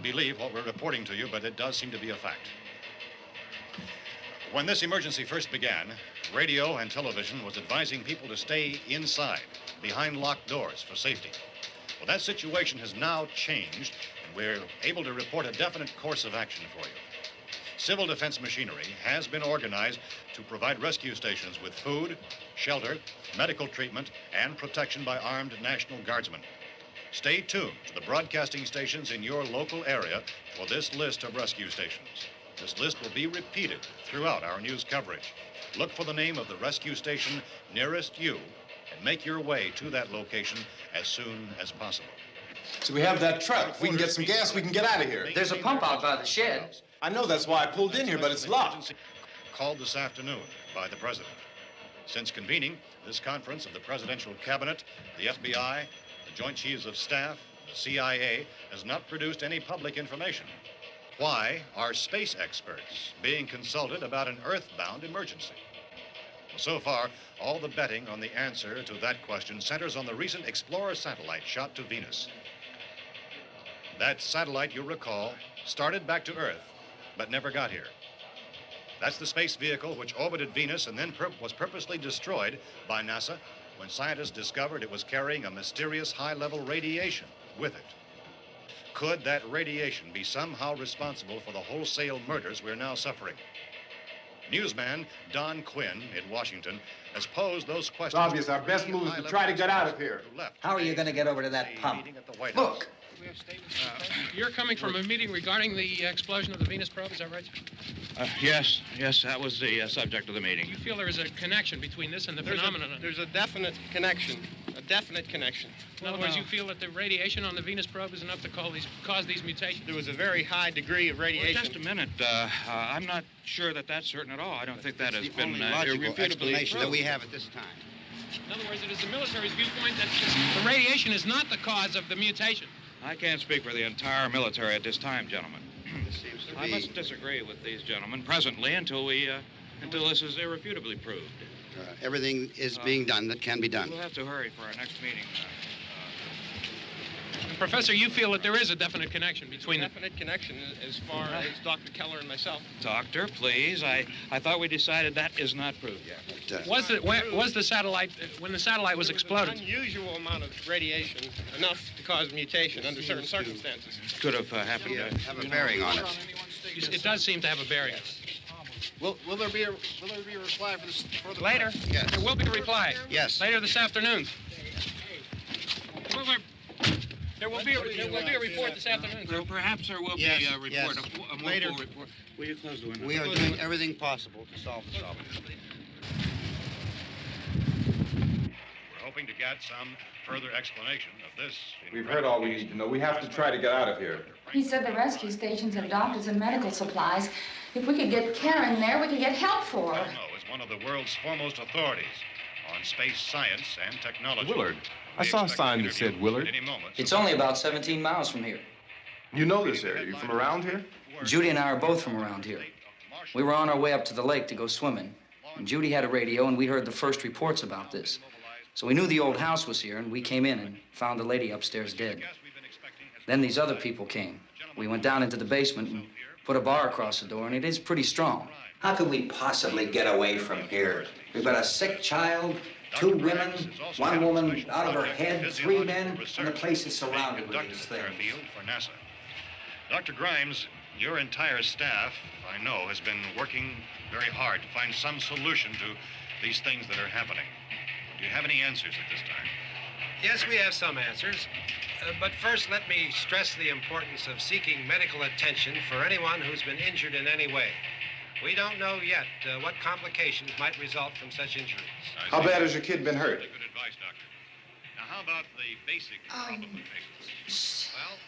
believe what we're reporting to you, but it does seem to be a fact. When this emergency first began, radio and television was advising people to stay inside, behind locked doors for safety. Well, that situation has now changed, and we're able to report a definite course of action for you. Civil defense machinery has been organized to provide rescue stations with food, shelter, medical treatment, and protection by armed National Guardsmen. Stay tuned to the broadcasting stations in your local area for this list of rescue stations. This list will be repeated throughout our news coverage. Look for the name of the rescue station nearest you and make your way to that location as soon as possible. So we have that truck. If we can get some gas, we can get out of here. There's a pump out by the shed. I know, that's why I pulled in here, but it's locked. Called this afternoon by the president. Since convening this conference of the presidential cabinet, the FBI, the Joint Chiefs of Staff, the CIA has not produced any public information. Why are space experts being consulted about an earthbound emergency? Well, so far, all the betting on the answer to that question centers on the recent Explorer satellite shot to Venus. That satellite, you'll recall, started back to Earth, but never got here. That's the space vehicle which orbited Venus and then was purposely destroyed by NASA when scientists discovered it was carrying a mysterious high-level radiation with it. Could that radiation be somehow responsible for the wholesale murders we're now suffering? Newsman Don Quinn in Washington has posed those questions. It's obvious our best move is to try to get out of here. How are you going to get over to that pump? Look. You're coming from a meeting regarding the explosion of the Venus probe, is that right? Yes, that was the subject of the meeting. You feel there is a connection between this and the phenomenon? There's a definite connection. A definite connection. In other words, you feel that the radiation on the Venus probe is enough to cause these mutations? There was a very high degree of radiation. Well, just a minute. I'm not sure that that's certain at all. I don't think that has been logical irrefutably explanation that proved. we have at this time. In other words, it is the military's viewpoint that the radiation is not the cause of the mutation. I can't speak for the entire military at this time, gentlemen. This seems to I be... must disagree with these gentlemen presently until this is irrefutably proved. everything is being done that can be done. We'll have to hurry for our next meeting. Professor, you feel that there is a definite connection between them. Definite connection as far as Dr. Keller and myself. Doctor, please. I thought we decided that is not proved yet. Was the satellite, when the satellite was exploded? Unusual amount of radiation, enough to cause mutation under certain circumstances. Could have happened. Have a bearing on it. It does seem to have a bearing. Will there be a reply for this further? Later? Yes. There will be a reply. Yes. Later this afternoon. There will be a report this afternoon. Perhaps there will be a report, yes. a more Later. full report. Will you close the window? We are doing everything possible to solve the problem. We're hoping to get some further explanation of this. We've heard all we need to know. We have to try to get out of here. He said the rescue stations have doctors and medical supplies. If we could get care in there, we could get help for her. Cosmo is one of the world's foremost authorities on space science and technology. Willard. I saw a sign that said Willard. It's only about 17 miles from here. You know this area. You from around here? Judy and I are both from around here. We were on our way up to the lake to go swimming, and Judy had a radio, and we heard the first reports about this. So we knew the old house was here, and we came in and found the lady upstairs dead. Then these other people came. We went down into the basement and put a bar across the door, and it is pretty strong. How could we possibly get away from here? We've got a sick child, 2 women, 1 woman out of her head, 3 men, and the place is surrounded with these things. For NASA. Dr. Grimes, your entire staff, I know, has been working very hard to find some solution to these things that are happening. Do you have any answers at this time? Yes, we have some answers. But first, let me stress the importance of seeking medical attention for anyone who's been injured in any way. We don't know yet what complications might result from such injuries. How bad has your kid been hurt? Good advice, Doctor. Now, how about the basic problem of patients? Well,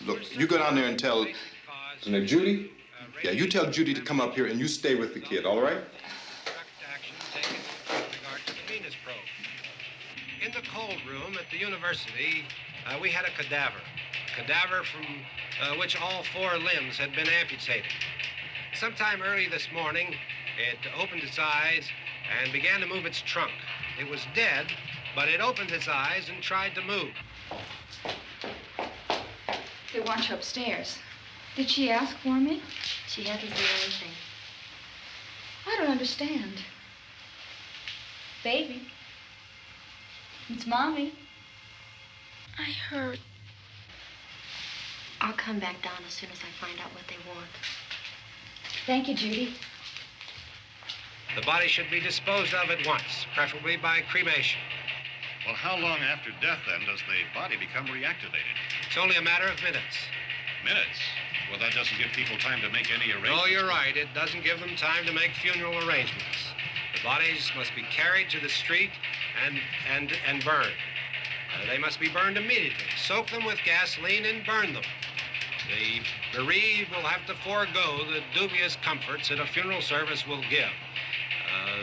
Look, you go down there and tell... Now, Judy? Yeah, you tell Judy to come up here and you stay with the kid, all right? Action taken with regard to the Venus probe. In the cold room at the university, we had a cadaver from which all 4 limbs had been amputated. Sometime early this morning, it opened its eyes and began to move its trunk. It was dead, but it opened its eyes and tried to move. They want you upstairs. Did she ask for me? She hasn't said anything. I don't understand. Baby. It's Mommy. I heard. I'll come back down as soon as I find out what they want. Thank you, Judy. The body should be disposed of at once, preferably by cremation. Well, how long after death, then, does the body become reactivated? It's only a matter of minutes. Minutes? Well, that doesn't give people time to make any arrangements. No, you're right. It doesn't give them time to make funeral arrangements. The bodies must be carried to the street and burned. They must be burned immediately. Soak them with gasoline and burn them. The bereaved will have to forego the dubious comforts that a funeral service will give.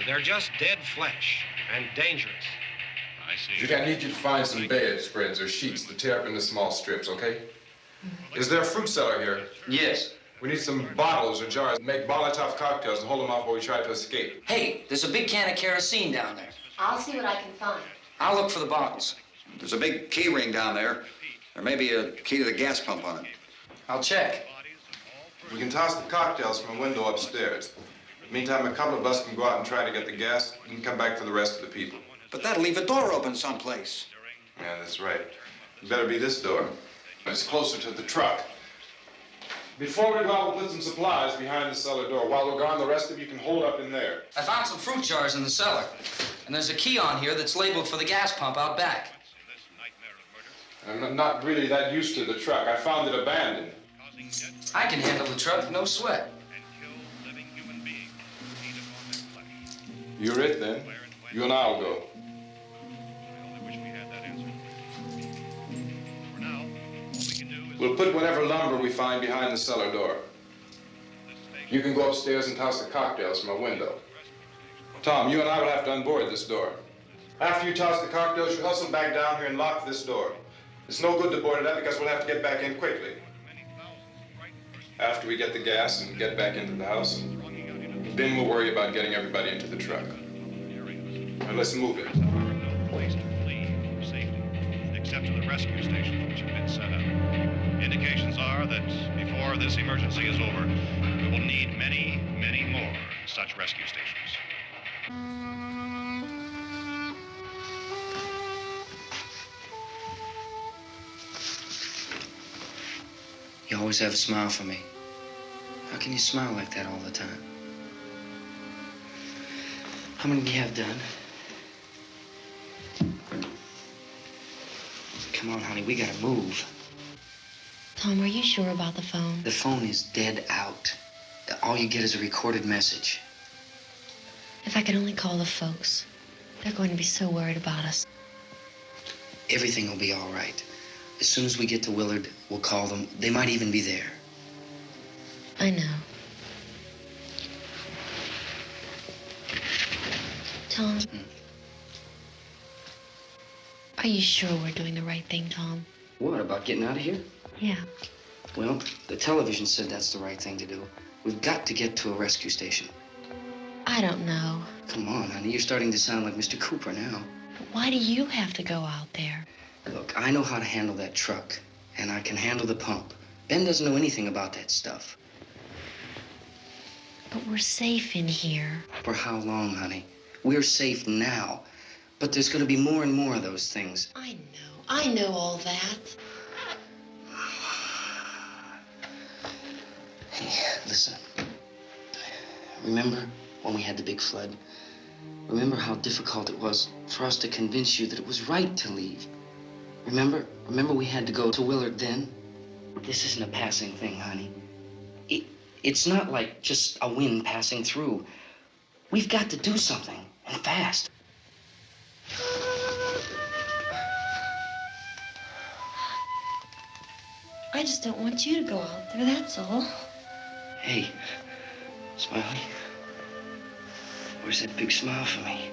They're just dead flesh and dangerous. I see. Judy, I need you to find some bedspreads or sheets to tear up into small strips, okay? Is there a fruit cellar here? Yes. We need some bottles or jars to make Molotov cocktails and hold them off while we try to escape. Hey, there's a big can of kerosene down there. I'll see what I can find. I'll look for the bottles. There's a big key ring down there. There may be a key to the gas pump on it. I'll check. We can toss the cocktails from a window upstairs. Meantime, a couple of us can go out and try to get the gas and come back for the rest of the people. But that'll leave a door open someplace. Yeah, that's right. It better be this door. It's closer to the truck. Before we go out, we'll put some supplies behind the cellar door. While we're gone, the rest of you can hold up in there. I found some fruit jars in the cellar. And there's a key on here that's labeled for the gas pump out back. I'm not really that used to the truck. I found it abandoned. I can handle the truck, no sweat. You're it, then. You and I'll go. We'll put whatever lumber we find behind the cellar door. You can go upstairs and toss the cocktails from a window. Tom, you and I will have to unboard this door. After you toss the cocktails, you hustle back down here and lock this door. It's no good to board it up because we'll have to get back in quickly. After we get the gas and get back into the house, then we'll worry about getting everybody into the truck. Now let's move it. Except to the rescue stations which have been set up. Indications are that before this emergency is over, we will need many, many more such rescue stations. You always have a smile for me. How can you smile like that all the time? How many do you have done? Come on, honey, we gotta move. Tom, are you sure about the phone? The phone is dead out. All you get is a recorded message. If I could only call the folks. They're going to be so worried about us. Everything will be all right. As soon as we get to Willard, we'll call them. They might even be there. I know. Tom, are you sure we're doing the right thing, Tom? What, about getting out of here? Yeah. Well, the television said that's the right thing to do. We've got to get to a rescue station. I don't know. Come on, honey, you're starting to sound like Mr. Cooper now. But why do you have to go out there? Look, I know how to handle that truck, and I can handle the pump. Ben doesn't know anything about that stuff. But we're safe in here. For how long, honey? We're safe now. But there's going to be more and more of those things. I know all that. Hey, listen. Remember when we had the big flood? Remember how difficult it was for us to convince you that it was right to leave? Remember we had to go to Willard then? This isn't a passing thing, honey. It's not like just a wind passing through. We've got to do something, and fast. I just don't want you to go out there, that's all. Hey, Smiley. Where's that big smile for me?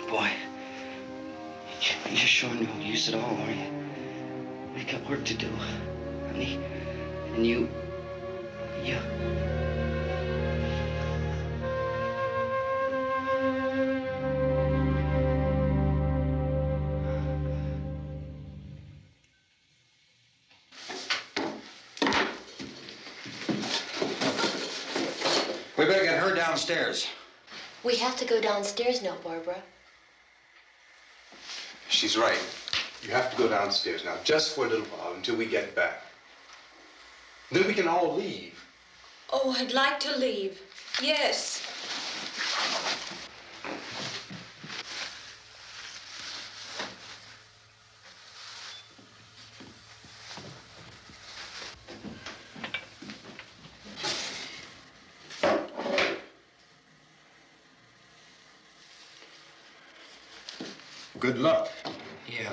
Boy, you're showing no use at all, are you? We've got work to do, honey. And you... We better get her downstairs. We have to go downstairs now, Barbara. She's right. You have to go downstairs now, just for a little while, until we get back. Then we can all leave. Oh, I'd like to leave. Yes. Good luck. Yeah.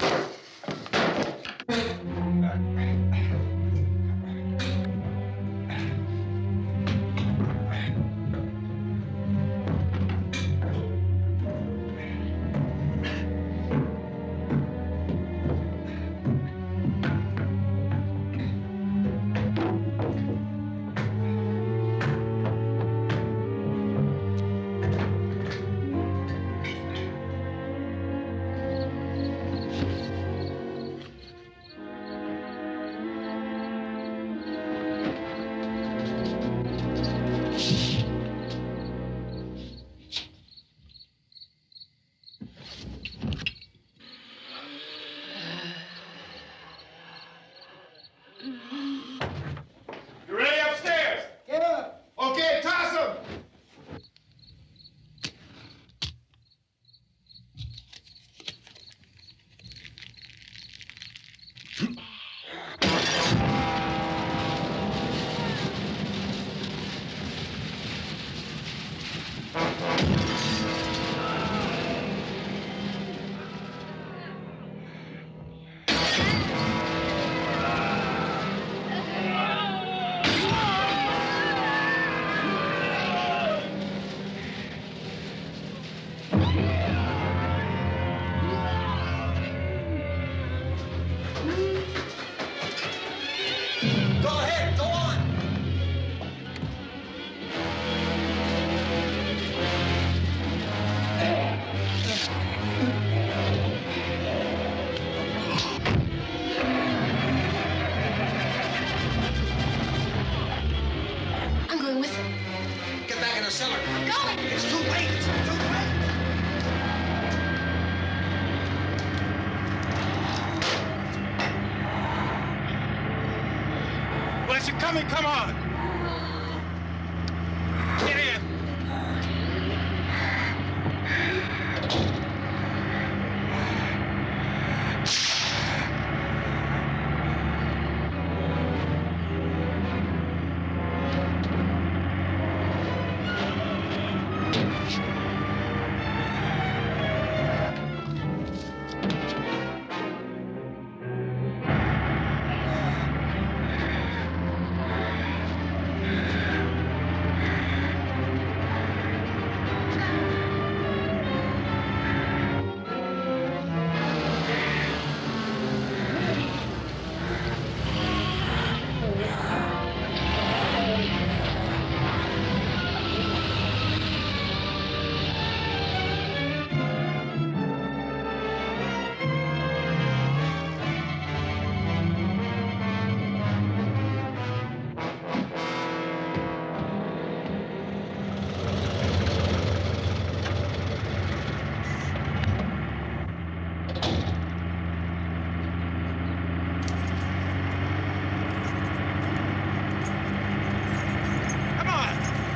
Tell me, come on! Get in!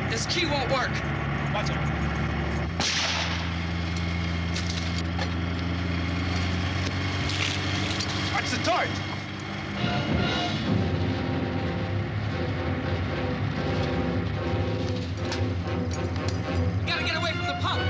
This key won't work. Watch it. Watch the torch. You gotta get away from the pump.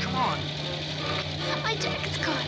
Come on. My jacket's caught.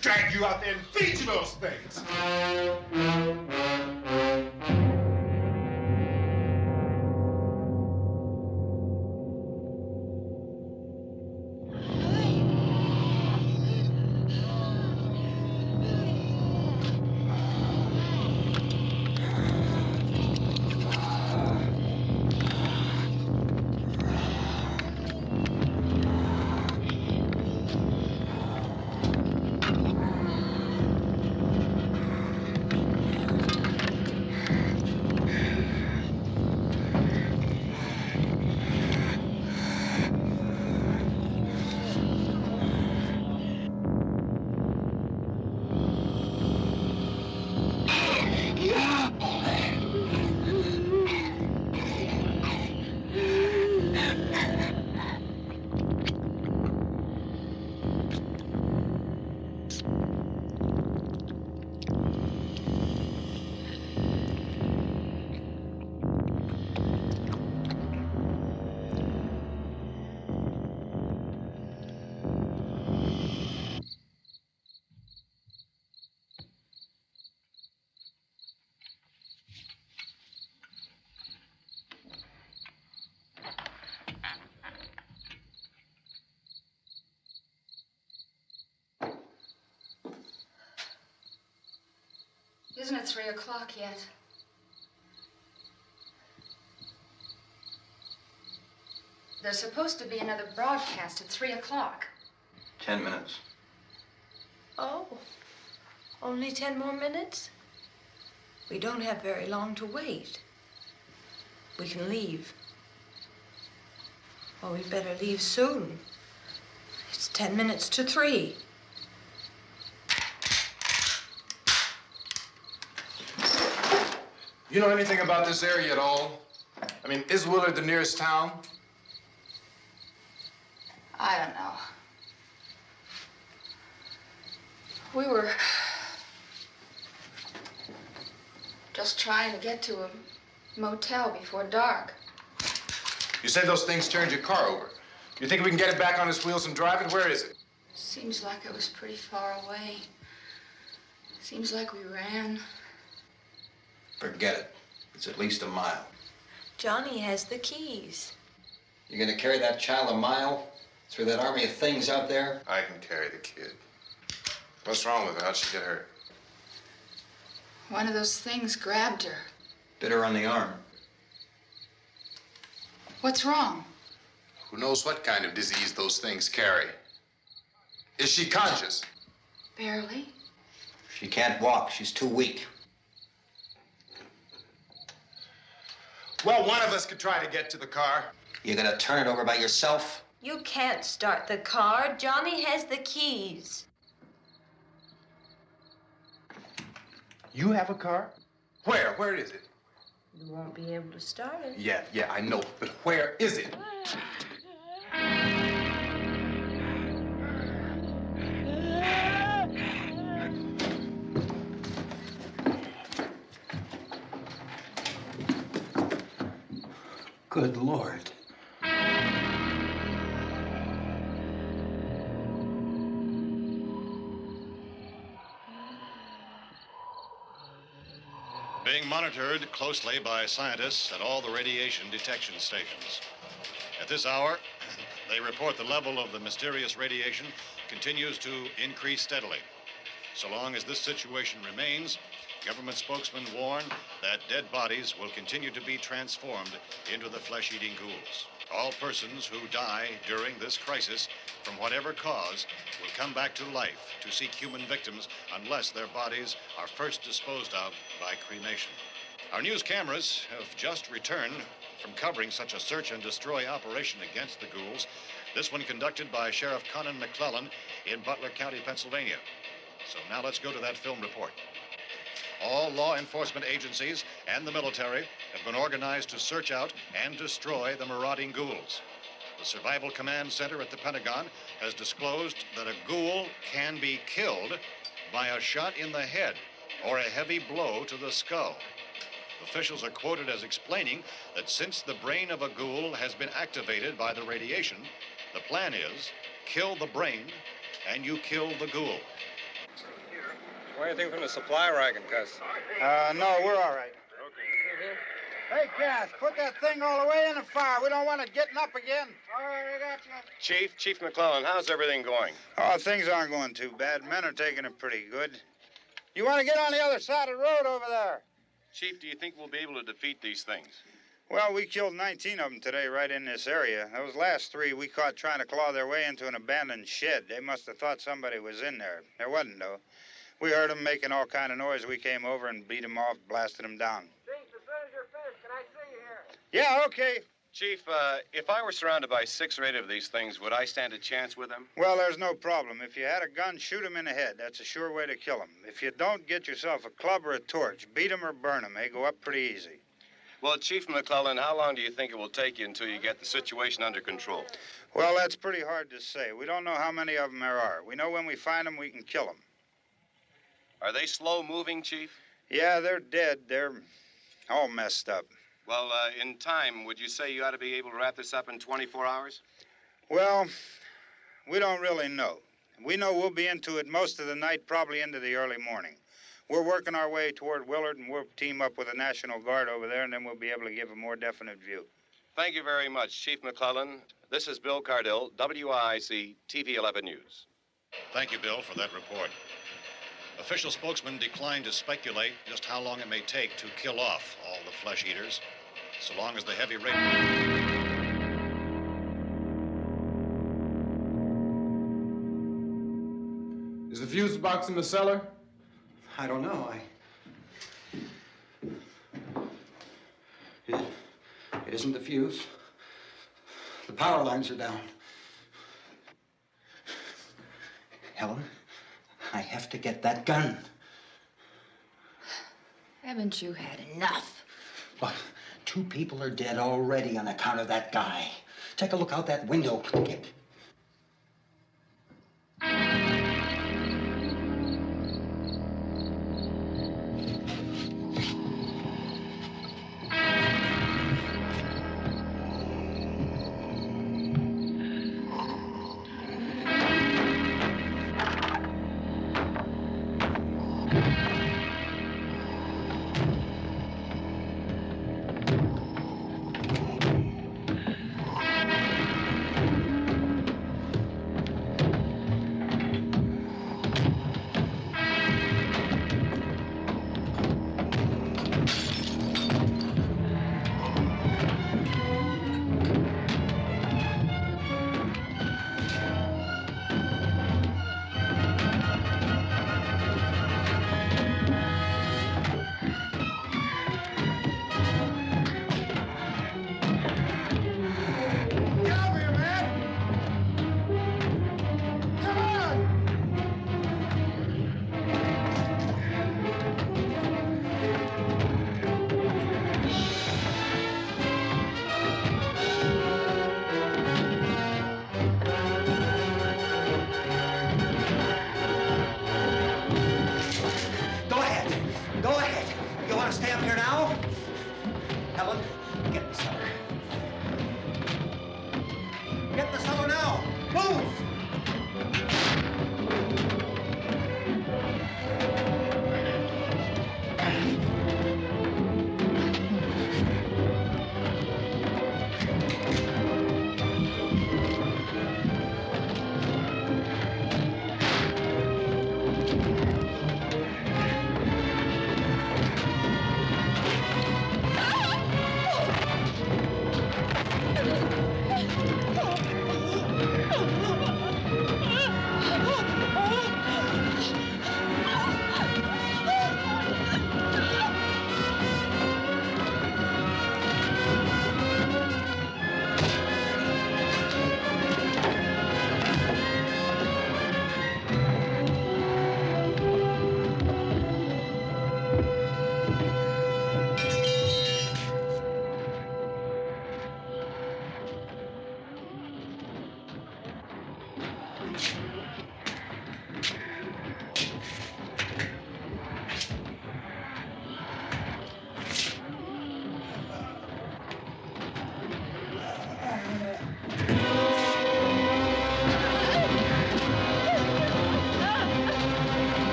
Drag you out there and feed you those things. Isn't it 3 o'clock yet? There's supposed to be another broadcast at 3 o'clock. 10 minutes. Oh, only 10 more minutes? We don't have very long to wait. We can leave. Well, we'd better leave soon. It's 10 minutes to 3. You know anything about this area at all? I mean, is Willard the nearest town? I don't know. We were just trying to get to a motel before dark. You said those things turned your car over. You think we can get it back on its wheels and drive it? Where is it? Seems like it was pretty far away. Seems like we ran. Forget it. It's at least a mile. Johnny has the keys. You gonna carry that child a mile through that army of things out there? I can carry the kid. What's wrong with her? How'd she get hurt? One of those things grabbed her. Bit her on the arm. What's wrong? Who knows what kind of disease those things carry? Is she conscious? Barely. She can't walk. She's too weak. Well, one of us could try to get to the car. You gonna turn it over by yourself? You can't start the car. Johnny has the keys. You have a car? Where? Where is it? You won't be able to start it. Yeah, I know. But where is it? Good Lord. Being monitored closely by scientists at all the radiation detection stations. At this hour, they report the level of the mysterious radiation continues to increase steadily. So long as this situation remains, government spokesmen warn that dead bodies will continue to be transformed into the flesh-eating ghouls. All persons who die during this crisis, from whatever cause, will come back to life to seek human victims unless their bodies are first disposed of by cremation. Our news cameras have just returned from covering such a search and destroy operation against the ghouls, this one conducted by Sheriff Conan McClellan in Butler County, Pennsylvania. So now let's go to that film report. All law enforcement agencies and the military have been organized to search out and destroy the marauding ghouls. The Survival Command Center at the Pentagon has disclosed that a ghoul can be killed by a shot in the head or a heavy blow to the skull. Officials are quoted as explaining that since the brain of a ghoul has been activated by the radiation, the plan is kill the brain and you kill the ghoul. Anything from the supply wagon, Cuz? No, we're all right. Okay. Hey, Cass, put that thing all the way in the fire. We don't want it getting up again. All right, I got you. Chief McClellan, how's everything going? Oh, things aren't going too bad. Men are taking it pretty good. You want to get on the other side of the road over there? Chief, do you think we'll be able to defeat these things? Well, we killed 19 of them today right in this area. Those last 3 we caught trying to claw their way into an abandoned shed. They must have thought somebody was in there. There wasn't, though. We heard them making all kind of noise. We came over and beat them off, blasted them down. Chief, as soon as you're finished, can I see you here? Yeah, okay. Chief, if I were surrounded by 6 or 8 of these things, would I stand a chance with them? Well, there's no problem. If you had a gun, shoot them in the head. That's a sure way to kill them. If you don't, get yourself a club or a torch. Beat them or burn them. They go up pretty easy. Well, Chief McClellan, how long do you think it will take you until you get the situation under control? Well, that's pretty hard to say. We don't know how many of them there are. We know when we find them, we can kill them. Are they slow-moving, Chief? Yeah, they're dead. They're all messed up. Well, in time, would you say you ought to be able to wrap this up in 24 hours? Well, we don't really know. We know we'll be into it most of the night, probably into the early morning. We're working our way toward Willard, and we'll team up with the National Guard over there, and then we'll be able to give a more definite view. Thank you very much, Chief McClellan. This is Bill Cardill, WIC TV 11 News. Thank you, Bill, for that report. Official spokesman declined to speculate just how long it may take to kill off all the flesh eaters, so long as the heavy rain... Is the fuse box in the cellar? I don't know. It isn't the fuse. The power lines are down. Helen, I have to get that gun. Haven't you had enough? Look, 2 people are dead already on account of that guy. Take a look out that window. Get...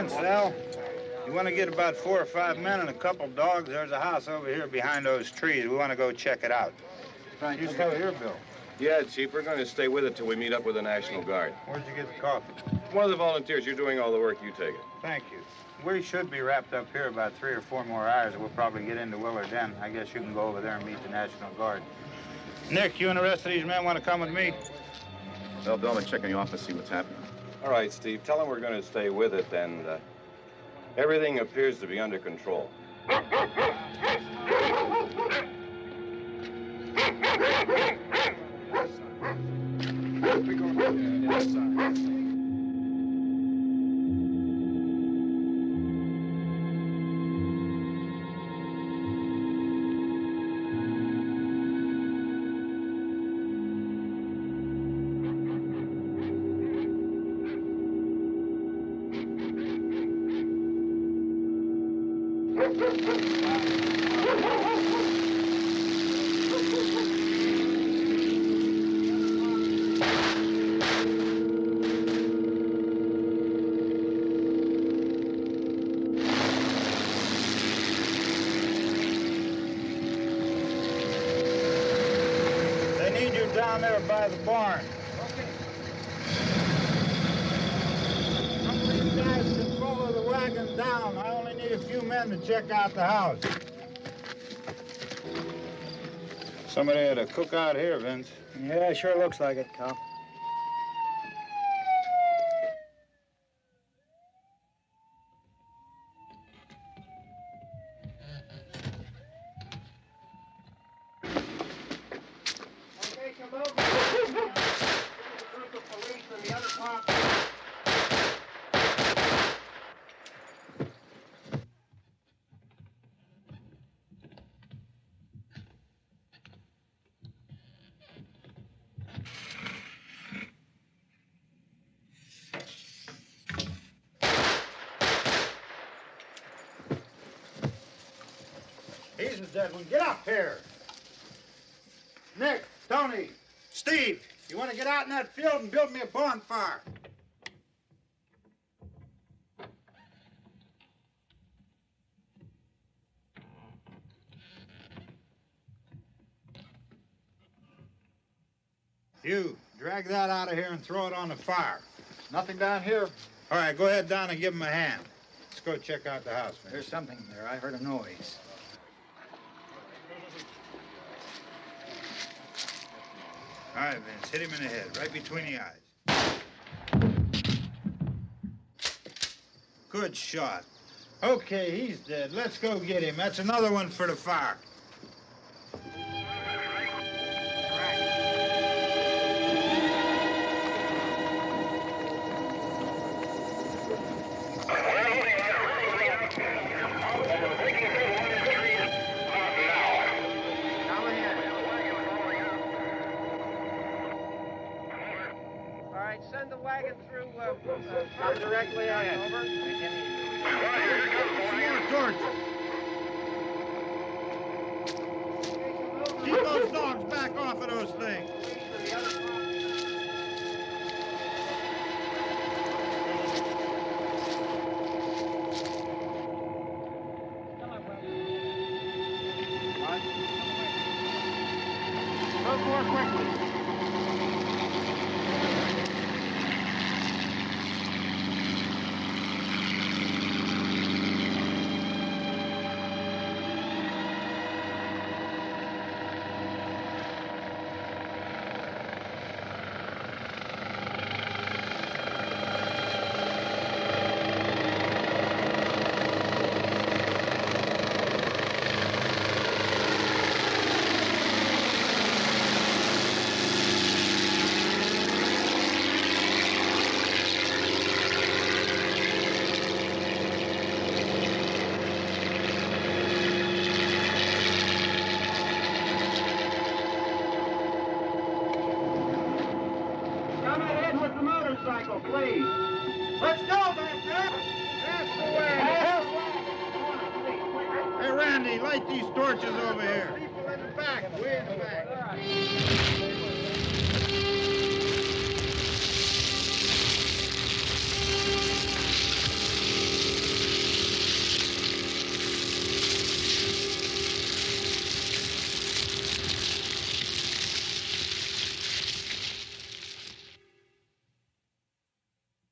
Vince, Al. You want to get about 4 or 5 men and a couple dogs? There's a house over here behind those trees. We want to go check it out. Right. You still here, Bill? Yeah, Chief, we're going to stay with it till we meet up with the National Guard. Where'd you get the coffee? One of the volunteers. You're doing all the work. You take it. Thank you. We should be wrapped up here about 3 or 4 more hours. We'll probably get into Willard then. I guess you can go over there and meet the National Guard. Nick, you and the rest of these men want to come with me? Well, Bill, I'm checking the office, see what's happening. All right, Steve. Tell them we're going to stay with it, and everything appears to be under control. We go on the outside. Down there by the barn. Okay. Some of these guys can follow the wagon down. I only need a few men to check out the house. Somebody had a cookout here, Vince. Yeah, it sure looks like it, Cop. He's a dead one. Get up here. Nick, Tony, Steve, you want to get out in that field and build me a bonfire? You, drag that out of here and throw it on the fire. Nothing down here. All right, go ahead down and give him a hand. Let's go check out the house, man. There's something there. I heard a noise. All right, Vince, hit him in the head, right between the eyes. Good shot. Okay, he's dead. Let's go get him. That's another one for the fire. Send the wagon through directly ahead. Over. More torches. Keep those dogs back off of those things. Move more quickly. Please. Let's go back there. That's the way. Hey, Randy, light these torches over here. People in the back, way in the back.